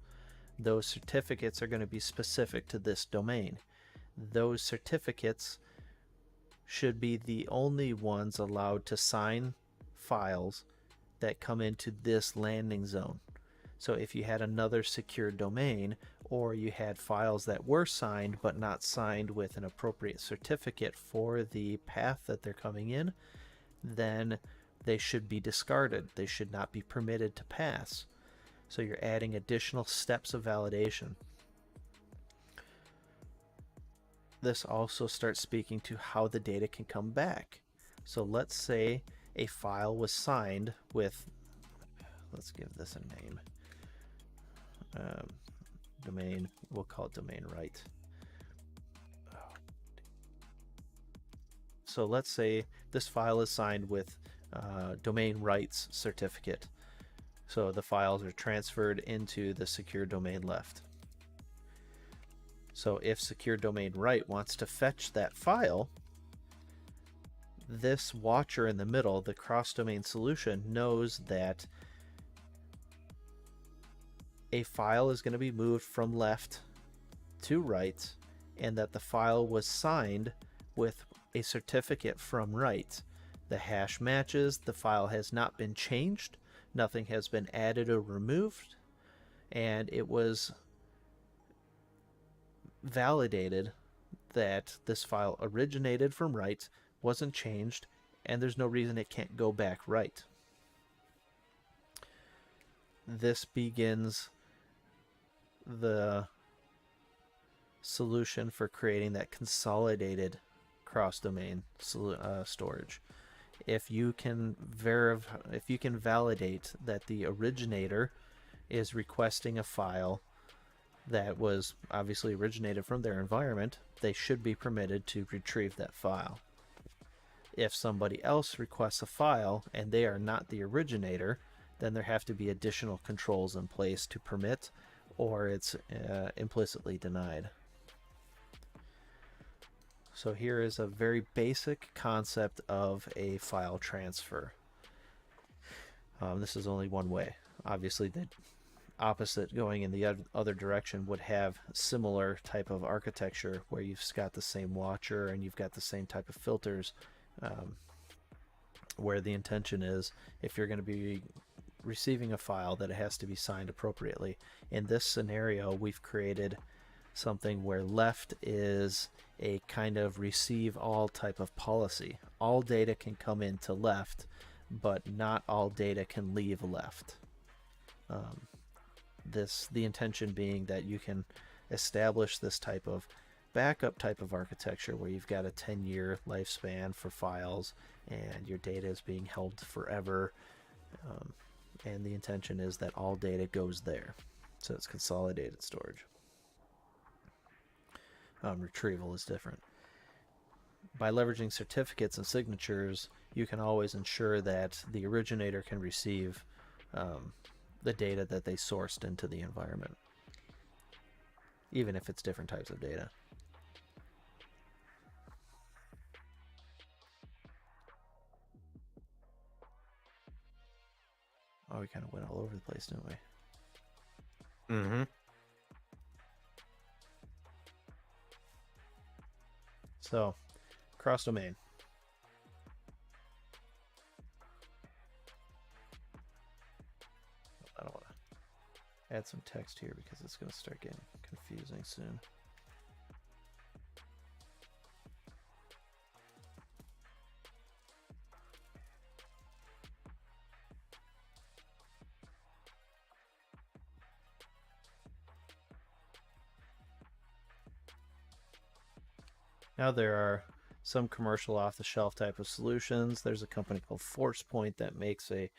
Those certificates are going to be specific to this domain. Those certificates should be the only ones allowed to sign files that come into this landing zone. So if you had another secure domain, or you had files that were signed but not signed with an appropriate certificate for the path that they're coming in, then they should be discarded. They should not be permitted to pass. So you're adding additional steps of validation. This also starts speaking to how the data can come back. So let's say a file was signed with, let's give this a name, domain, we'll call it domain right. So let's say this file is signed with domain rights certificate. So the files are transferred into the secure domain left. So if secure domain right wants to fetch that file, this watcher in the middle, the cross-domain solution, knows that a file is going to be moved from left to right, and that the file was signed with a certificate from right. The hash matches, the file has not been changed, nothing has been added or removed, and it was validated that this file originated from right, wasn't changed, and there's no reason it can't go back right. This begins the solution for creating that consolidated cross-domain storage. If you can validate that the originator is requesting a file that was obviously originated from their environment, they should be permitted to retrieve that file. If somebody else requests a file and they are not the originator, then there have to be additional controls in place to permit, or it's implicitly denied. So here is a very basic concept of a file transfer. This is only one way. Obviously, the opposite, going in the other direction, would have similar type of architecture where you've got the same watcher and you've got the same type of filters, where the intention is, if you're going to be receiving a file, that it has to be signed appropriately. In this scenario, we've created something where left is a kind of receive all type of policy. All data can come into left, but not all data can leave left. The intention being that you can establish this type of backup type of architecture where you've got a 10-year lifespan for files and your data is being held forever, and the intention is that all data goes there. So it's consolidated storage. Retrieval is different. By leveraging certificates and signatures, you can always ensure that the originator can receive the data that they sourced into the environment, even if it's different types of data. Oh, we kind of went all over the place, didn't we? Mm-hmm. So, cross-domain. I don't want to add some text here because it's going to start getting confusing soon. Now there are some commercial off-the-shelf type of solutions. There's a company called ForcePoint that makes a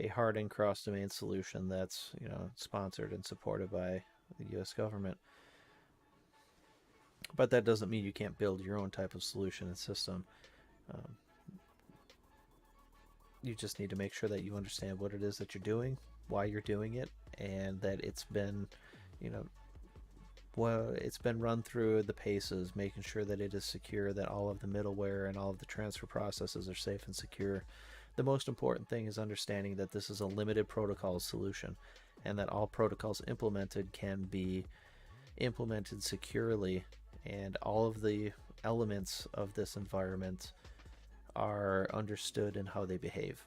hardened cross-domain solution that's, sponsored and supported by the U.S. government. But that doesn't mean you can't build your own type of solution and system. You just need to make sure that you understand what it is that you're doing, why you're doing it, and that it's been, it's been run through the paces, making sure that it is secure, that all of the middleware and all of the transfer processes are safe and secure. The most important thing is understanding that this is a limited protocol solution, and that all protocols implemented can be implemented securely, and all of the elements of this environment are understood in how they behave.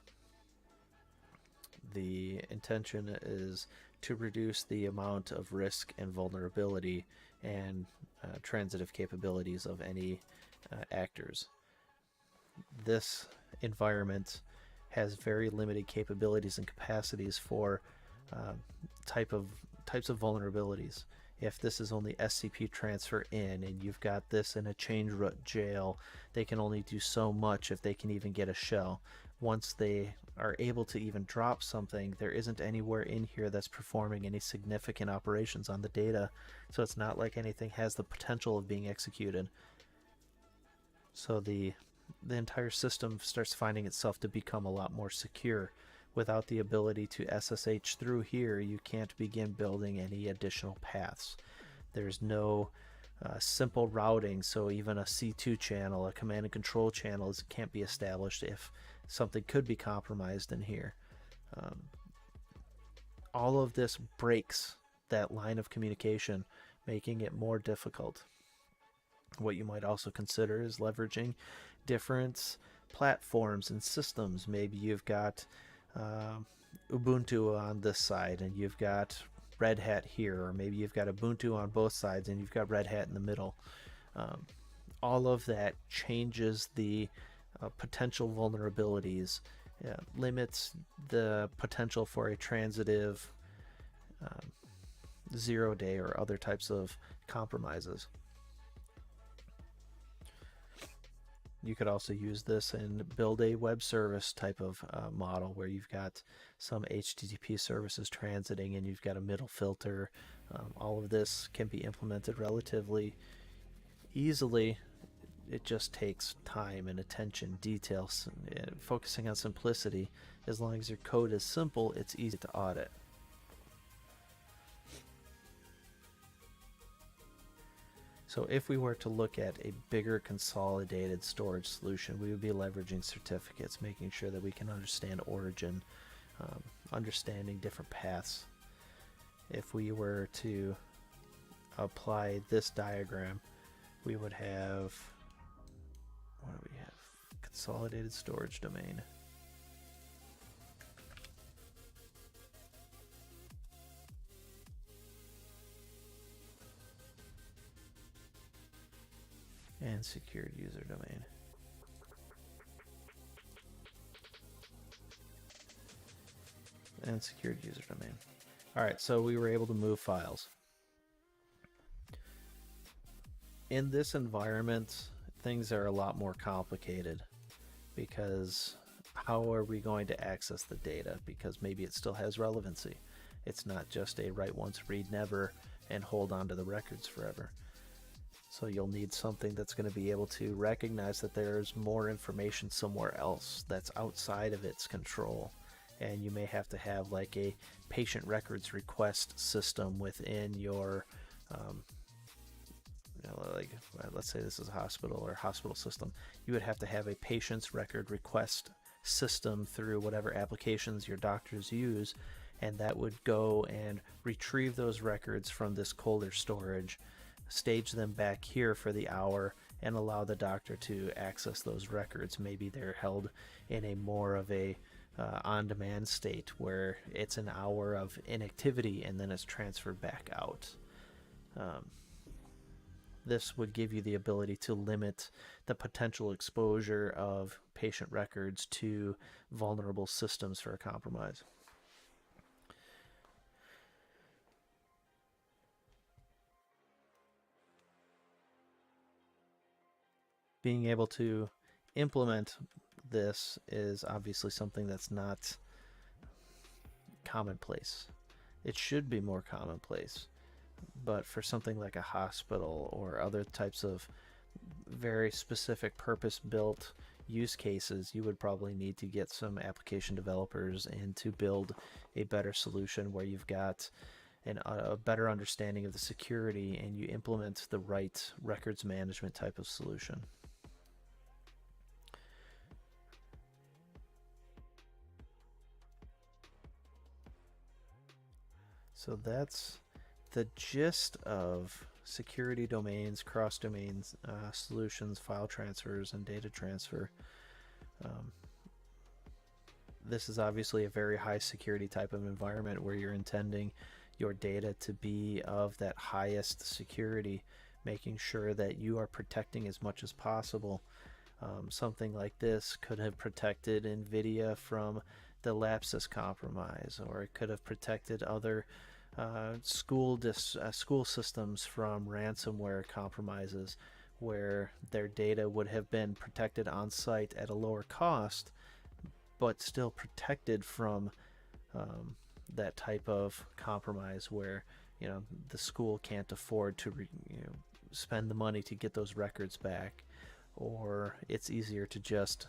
The intention is to reduce the amount of risk and vulnerability and transitive capabilities of any actors. This environment has very limited capabilities and capacities for types of vulnerabilities. If this is only SCP transfer in and you've got this in a change root jail, they can only do so much if they can even get a shell. Once they are able to even drop something, there isn't anywhere in here that's performing any significant operations on the data, so it's not like anything has the potential of being executed. So the the entire system starts finding itself to become a lot more secure. Without the ability to SSH through here, you can't begin building any additional paths. There's no simple routing, so even a C2 channel, a command and control channel, can't be established if something could be compromised in here. All of this breaks that line of communication, making it more difficult. What you might also consider is leveraging different platforms and systems. Maybe you've got Ubuntu on this side and you've got Red Hat here, or maybe you've got Ubuntu on both sides and you've got Red Hat in the middle. All of that changes the potential vulnerabilities, limits the potential for a transitive zero-day or other types of compromises. You could also use this and build a web service type of model where you've got some HTTP services transiting and you've got a middle filter. All of this can be implemented relatively easily. It just takes time and attention, details, focusing on simplicity. As long as your code is simple, it's easy to audit. So if we were to look at a bigger consolidated storage solution, we would be leveraging certificates, making sure that we can understand origin, understanding different paths. If we were to apply this diagram, we would have, what do we have? Consolidated storage domain. And secured user domain. And secured user domain. Alright, so we were able to move files. In this environment, things are a lot more complicated because how are we going to access the data? Because maybe it still has relevancy. It's not just a write once, read never, and hold on to the records forever. So you'll need something that's going to be able to recognize that there's more information somewhere else that's outside of its control. And you may have to have like a patient records request system within your, let's say this is a hospital or hospital system. You would have to have a patient's record request system through whatever applications your doctors use. And that would go and retrieve those records from this colder storage, stage them back here for the hour, and allow the doctor to access those records. Maybe they're held in a more of a on-demand state where it's an hour of inactivity and then it's transferred back out. This would give you the ability to limit the potential exposure of patient records to vulnerable systems for a compromise. Being able to implement this is obviously something that's not commonplace. It should be more commonplace, but for something like a hospital or other types of very specific purpose-built use cases, you would probably need to get some application developers in to build a better solution where you've got a better understanding of the security and you implement the right records management type of solution. So that's the gist of security domains, cross-domains, solutions, file transfers, and data transfer. This is obviously a very high security type of environment where you're intending your data to be of that highest security, making sure that you are protecting as much as possible. Something like this could have protected NVIDIA from the Lapsus compromise, or it could have protected other school systems from ransomware compromises, where their data would have been protected on site at a lower cost, but still protected from that type of compromise where the school can't afford to spend the money to get those records back, or it's easier to just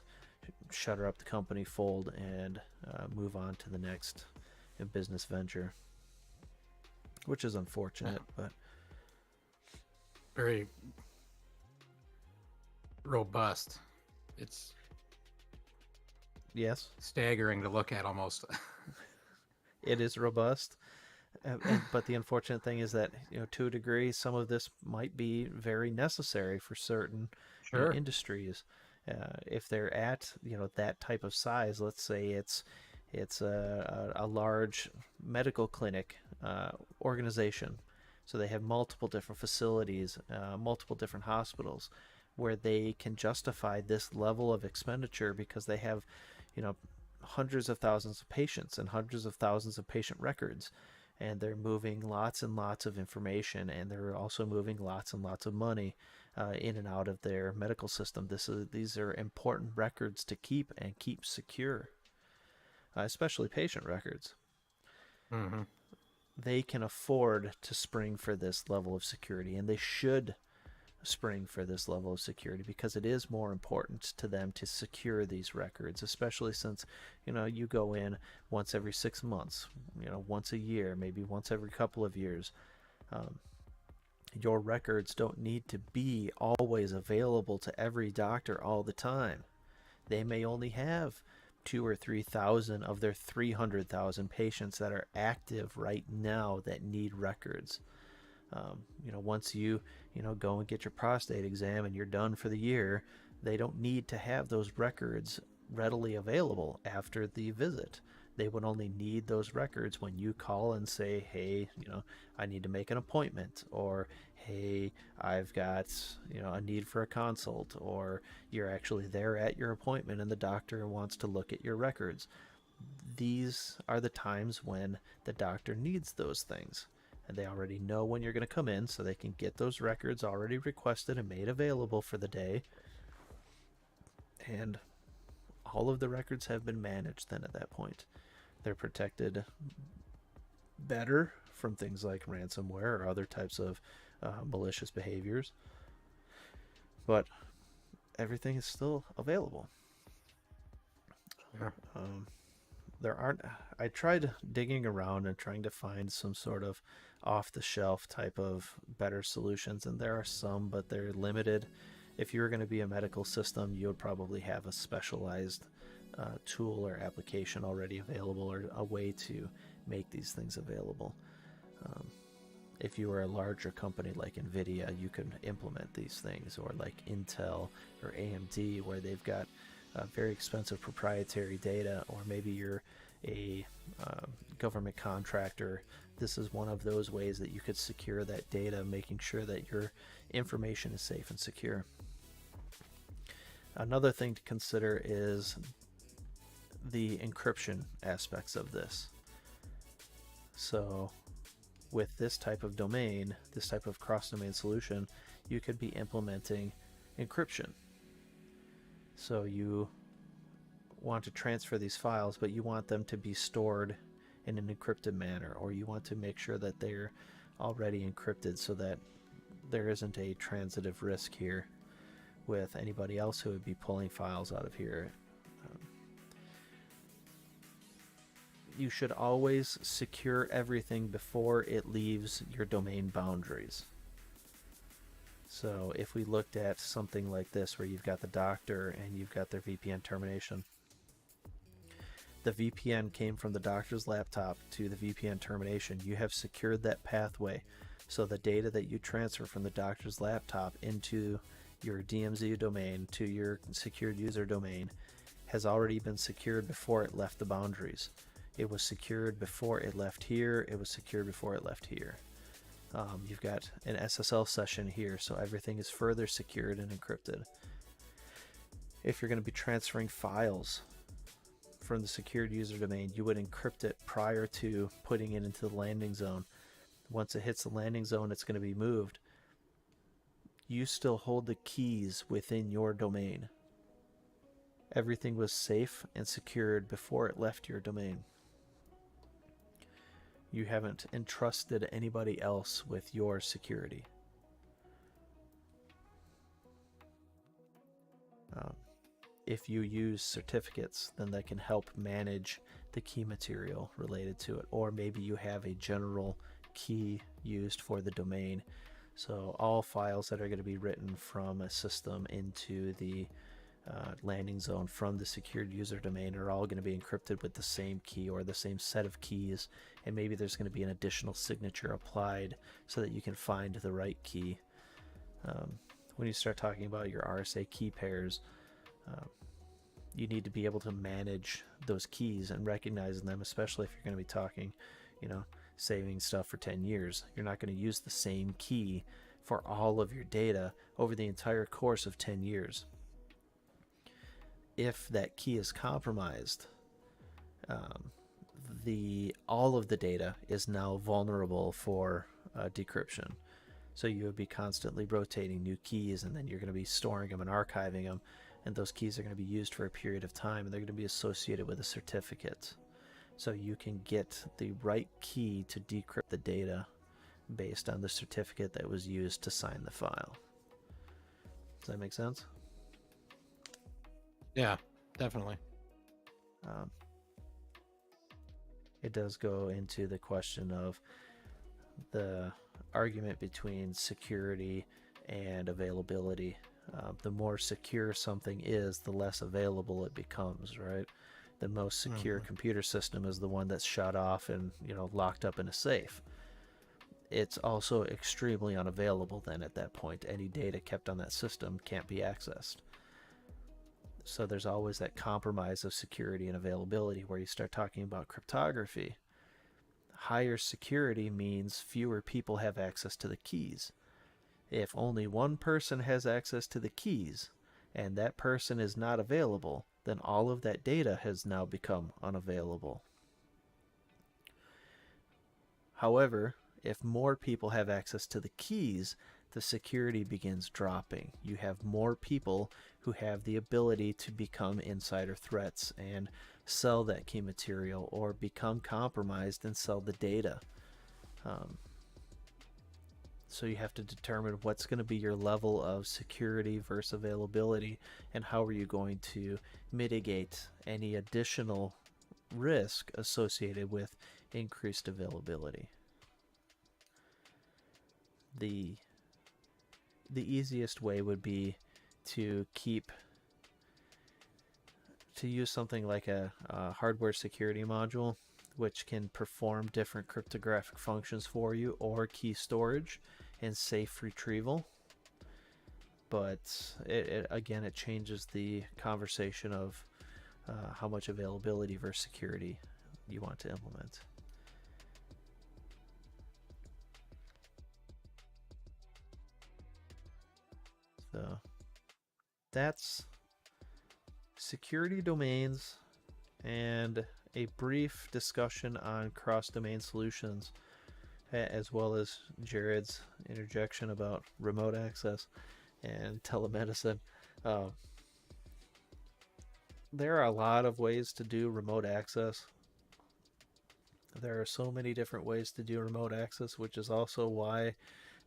shutter up the company, fold, and move on to the next business venture, which is unfortunate, but very robust. It's yes, staggering to look at almost. it is robust. But the unfortunate thing is that, to a degree, some of this might be very necessary for certain, Sure. industries. If they're at, that type of size, let's say it's a large medical clinic organization, so they have multiple different facilities, multiple different hospitals, where they can justify this level of expenditure because they have, hundreds of thousands of patients and hundreds of thousands of patient records, and they're moving lots and lots of information, and they're also moving lots and lots of money in and out of their medical system. These are important records to keep and keep secure, especially patient records. Mm-hmm. They can afford to spring for this level of security, and they should spring for this level of security because it is more important to them to secure these records, especially since, you go in once every 6 months, once a year, maybe once every couple of years. Your records don't need to be always available to every doctor all the time. They may only have 2 or 3,000 of their 300,000 patients that are active right now that need records. Once you go and get your prostate exam and you're done for the year, they don't need to have those records readily available after the visit. They would only need those records when you call and say, hey, I need to make an appointment, or hey, I've got, a need for a consult, or you're actually there at your appointment and the doctor wants to look at your records. These are the times when the doctor needs those things. And they already know when you're going to come in, so they can get those records already requested and made available for the day. And all of the records have been managed then at that point. They're protected better from things like ransomware or other types of malicious behaviors. But everything is still available. Yeah. I tried digging around and trying to find some sort of off-the-shelf type of better solutions, and there are some, but they're limited. If you were going to be a medical system, you would probably have a specialized tool or application already available, or a way to make these things available. If you were a larger company like NVIDIA, you could implement these things, or like Intel or AMD, where they've got very expensive proprietary data, or maybe you're a government contractor. This is one of those ways that you could secure that data, making sure that your information is safe and secure. Another thing to consider is the encryption aspects of this. So with this type of domain, this type of cross-domain solution, you could be implementing encryption. So you want to transfer these files, but you want them to be stored in an encrypted manner, or you want to make sure that they're already encrypted so that there isn't a transitive risk here with anybody else who would be pulling files out of here. You should always secure everything before it leaves your domain boundaries. So if we looked at something like this, where you've got the doctor and you've got their VPN termination, the VPN came from the doctor's laptop to the VPN termination. You have secured that pathway, so the data that you transfer from the doctor's laptop into your DMZ domain to your secured user domain has already been secured before it left the boundaries. It was secured before it left here. It was secured before it left here. You've got an SSL session here, so everything is further secured and encrypted. If you're going to be transferring files from the secured user domain, you would encrypt it prior to putting it into the landing zone. Once it hits the landing zone, it's going to be moved. You still hold the keys within your domain. Everything was safe and secured before it left your domain. You haven't entrusted anybody else with your security. If you use certificates, then that can help manage the key material related to it. Or maybe you have a general key used for the domain. So all files that are going to be written from a system into the landing zone from the secured user domain are all going to be encrypted with the same key or the same set of keys, and maybe there's going to be an additional signature applied so that you can find the right key. When you start talking about your RSA key pairs, you need to be able to manage those keys and recognizing them, especially if you're going to be talking, saving stuff for 10 years. You're not going to use the same key for all of your data over the entire course of 10 years. If that key is compromised, all of the data is now vulnerable for decryption. So you would be constantly rotating new keys, and then you're going to be storing them and archiving them, and those keys are going to be used for a period of time, and they're going to be associated with a certificate. So you can get the right key to decrypt the data based on the certificate that was used to sign the file. Does that make sense? Yeah, definitely. It does go into the question of the argument between security and availability. The more secure something is, the less available it becomes, right? The most secure computer system is the one that's shut off and locked up in a safe. It's also extremely unavailable then at that point. Any data kept on that system can't be accessed. So there's always that compromise of security and availability where you start talking about cryptography. Higher security means fewer people have access to the keys. If only one person has access to the keys and that person is not available, then all of that data has now become unavailable. However, if more people have access to the keys, the security begins dropping. You have more people who have the ability to become insider threats and sell that key material, or become compromised and sell the data. So you have to determine what's going to be your level of security versus availability, and how are you going to mitigate any additional risk associated with increased availability. The easiest way would be to use something like a hardware security module, which can perform different cryptographic functions for you, or key storage and safe retrieval. But it changes the conversation of how much availability versus security you want to implement. So that's security domains and a brief discussion on cross-domain solutions, as well as Jared's interjection about remote access and telemedicine. There are a lot of ways to do remote access. There are so many different ways to do remote access, which is also why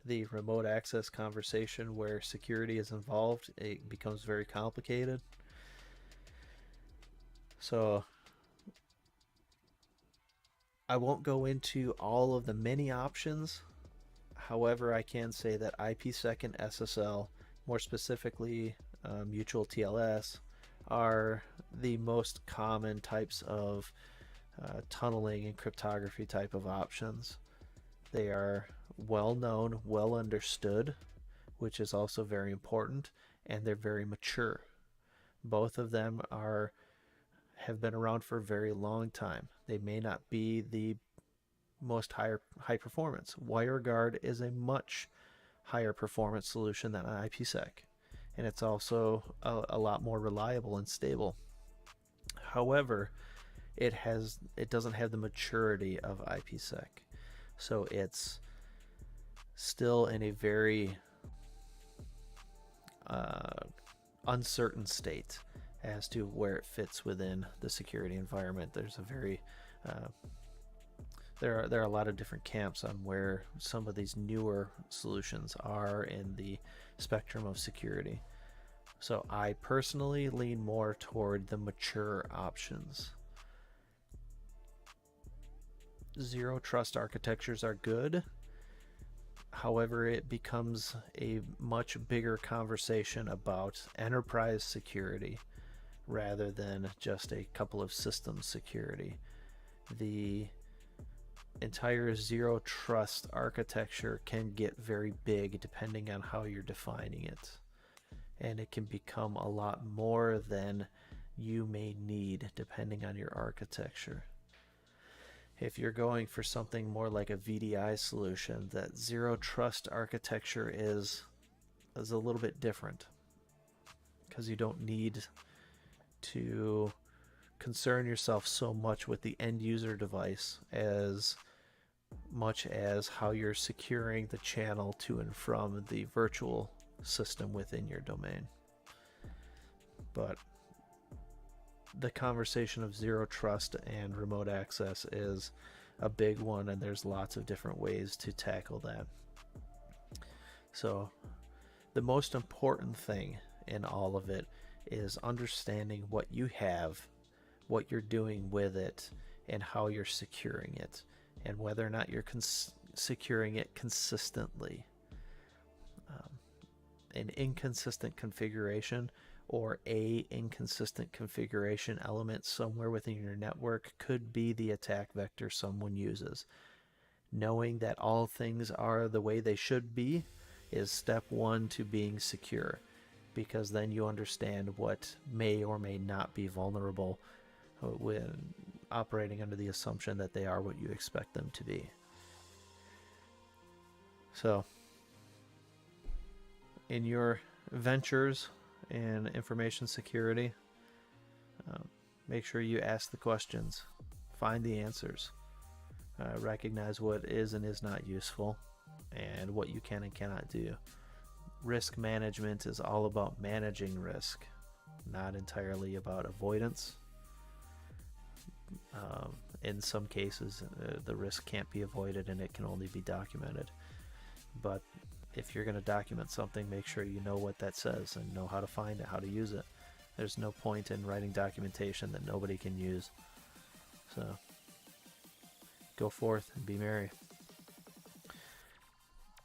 the remote access conversation where security is involved, it becomes very complicated. So I won't go into all of the many options. However, I can say that IPsec and SSL, more specifically mutual TLS, are the most common types of tunneling and cryptography type of options. They are well known, well understood, which is also very important, and they're very mature. Both of them have been around for a very long time. They may not be the most high performance. WireGuard is a much higher performance solution than IPsec, and it's also a lot more reliable and stable. However, it doesn't have the maturity of IPsec, so it's still in a very uncertain state as to where it fits within the security environment. There's a very there are a lot of different camps on where some of these newer solutions are in the spectrum of security. So I personally lean more toward the mature options. Zero trust architectures are good. However, it becomes a much bigger conversation about enterprise security rather than just a couple of systems security. The entire zero trust architecture can get very big depending on how you're defining it. And it can become a lot more than you may need depending on your architecture. If you're going for something more like a VDI solution, that zero trust architecture is a little bit different, because you don't need to concern yourself so much with the end user device as much as how you're securing the channel to and from the virtual system within your domain. But the conversation of zero trust and remote access is a big one, and there's lots of different ways to tackle that. So the most important thing in all of it is understanding what you have, what you're doing with it, and how you're securing it, and whether or not you're securing it consistently. An inconsistent configuration or a inconsistent configuration element somewhere within your network could be the attack vector someone uses. Knowing that all things are the way they should be is step one to being secure, because then you understand what may or may not be vulnerable when operating under the assumption that they are what you expect them to be. So, in your ventures in information security, make sure you ask the questions, find the answers, recognize what is and is not useful, and what you can and cannot do. Risk management is all about managing risk, not entirely about avoidance. In some cases, the risk can't be avoided and it can only be documented. But if you're going to document something, make sure you know what that says and know how to find it, how to use it. There's no point in writing documentation that nobody can use. So go forth and be merry.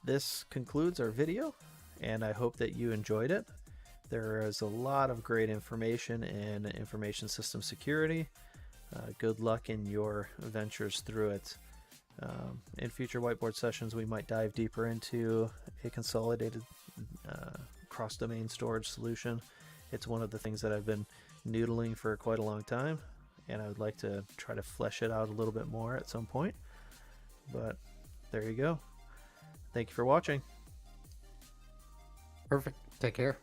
This concludes our video, and I hope that you enjoyed it. There is a lot of great information in information system security. Good luck in your ventures through it. In future whiteboard sessions, we might dive deeper into a consolidated cross-domain storage solution. It's one of the things that I've been noodling for quite a long time, and I would like to try to flesh it out a little bit more at some point. But there you go. Thank you for watching. Perfect. Take care.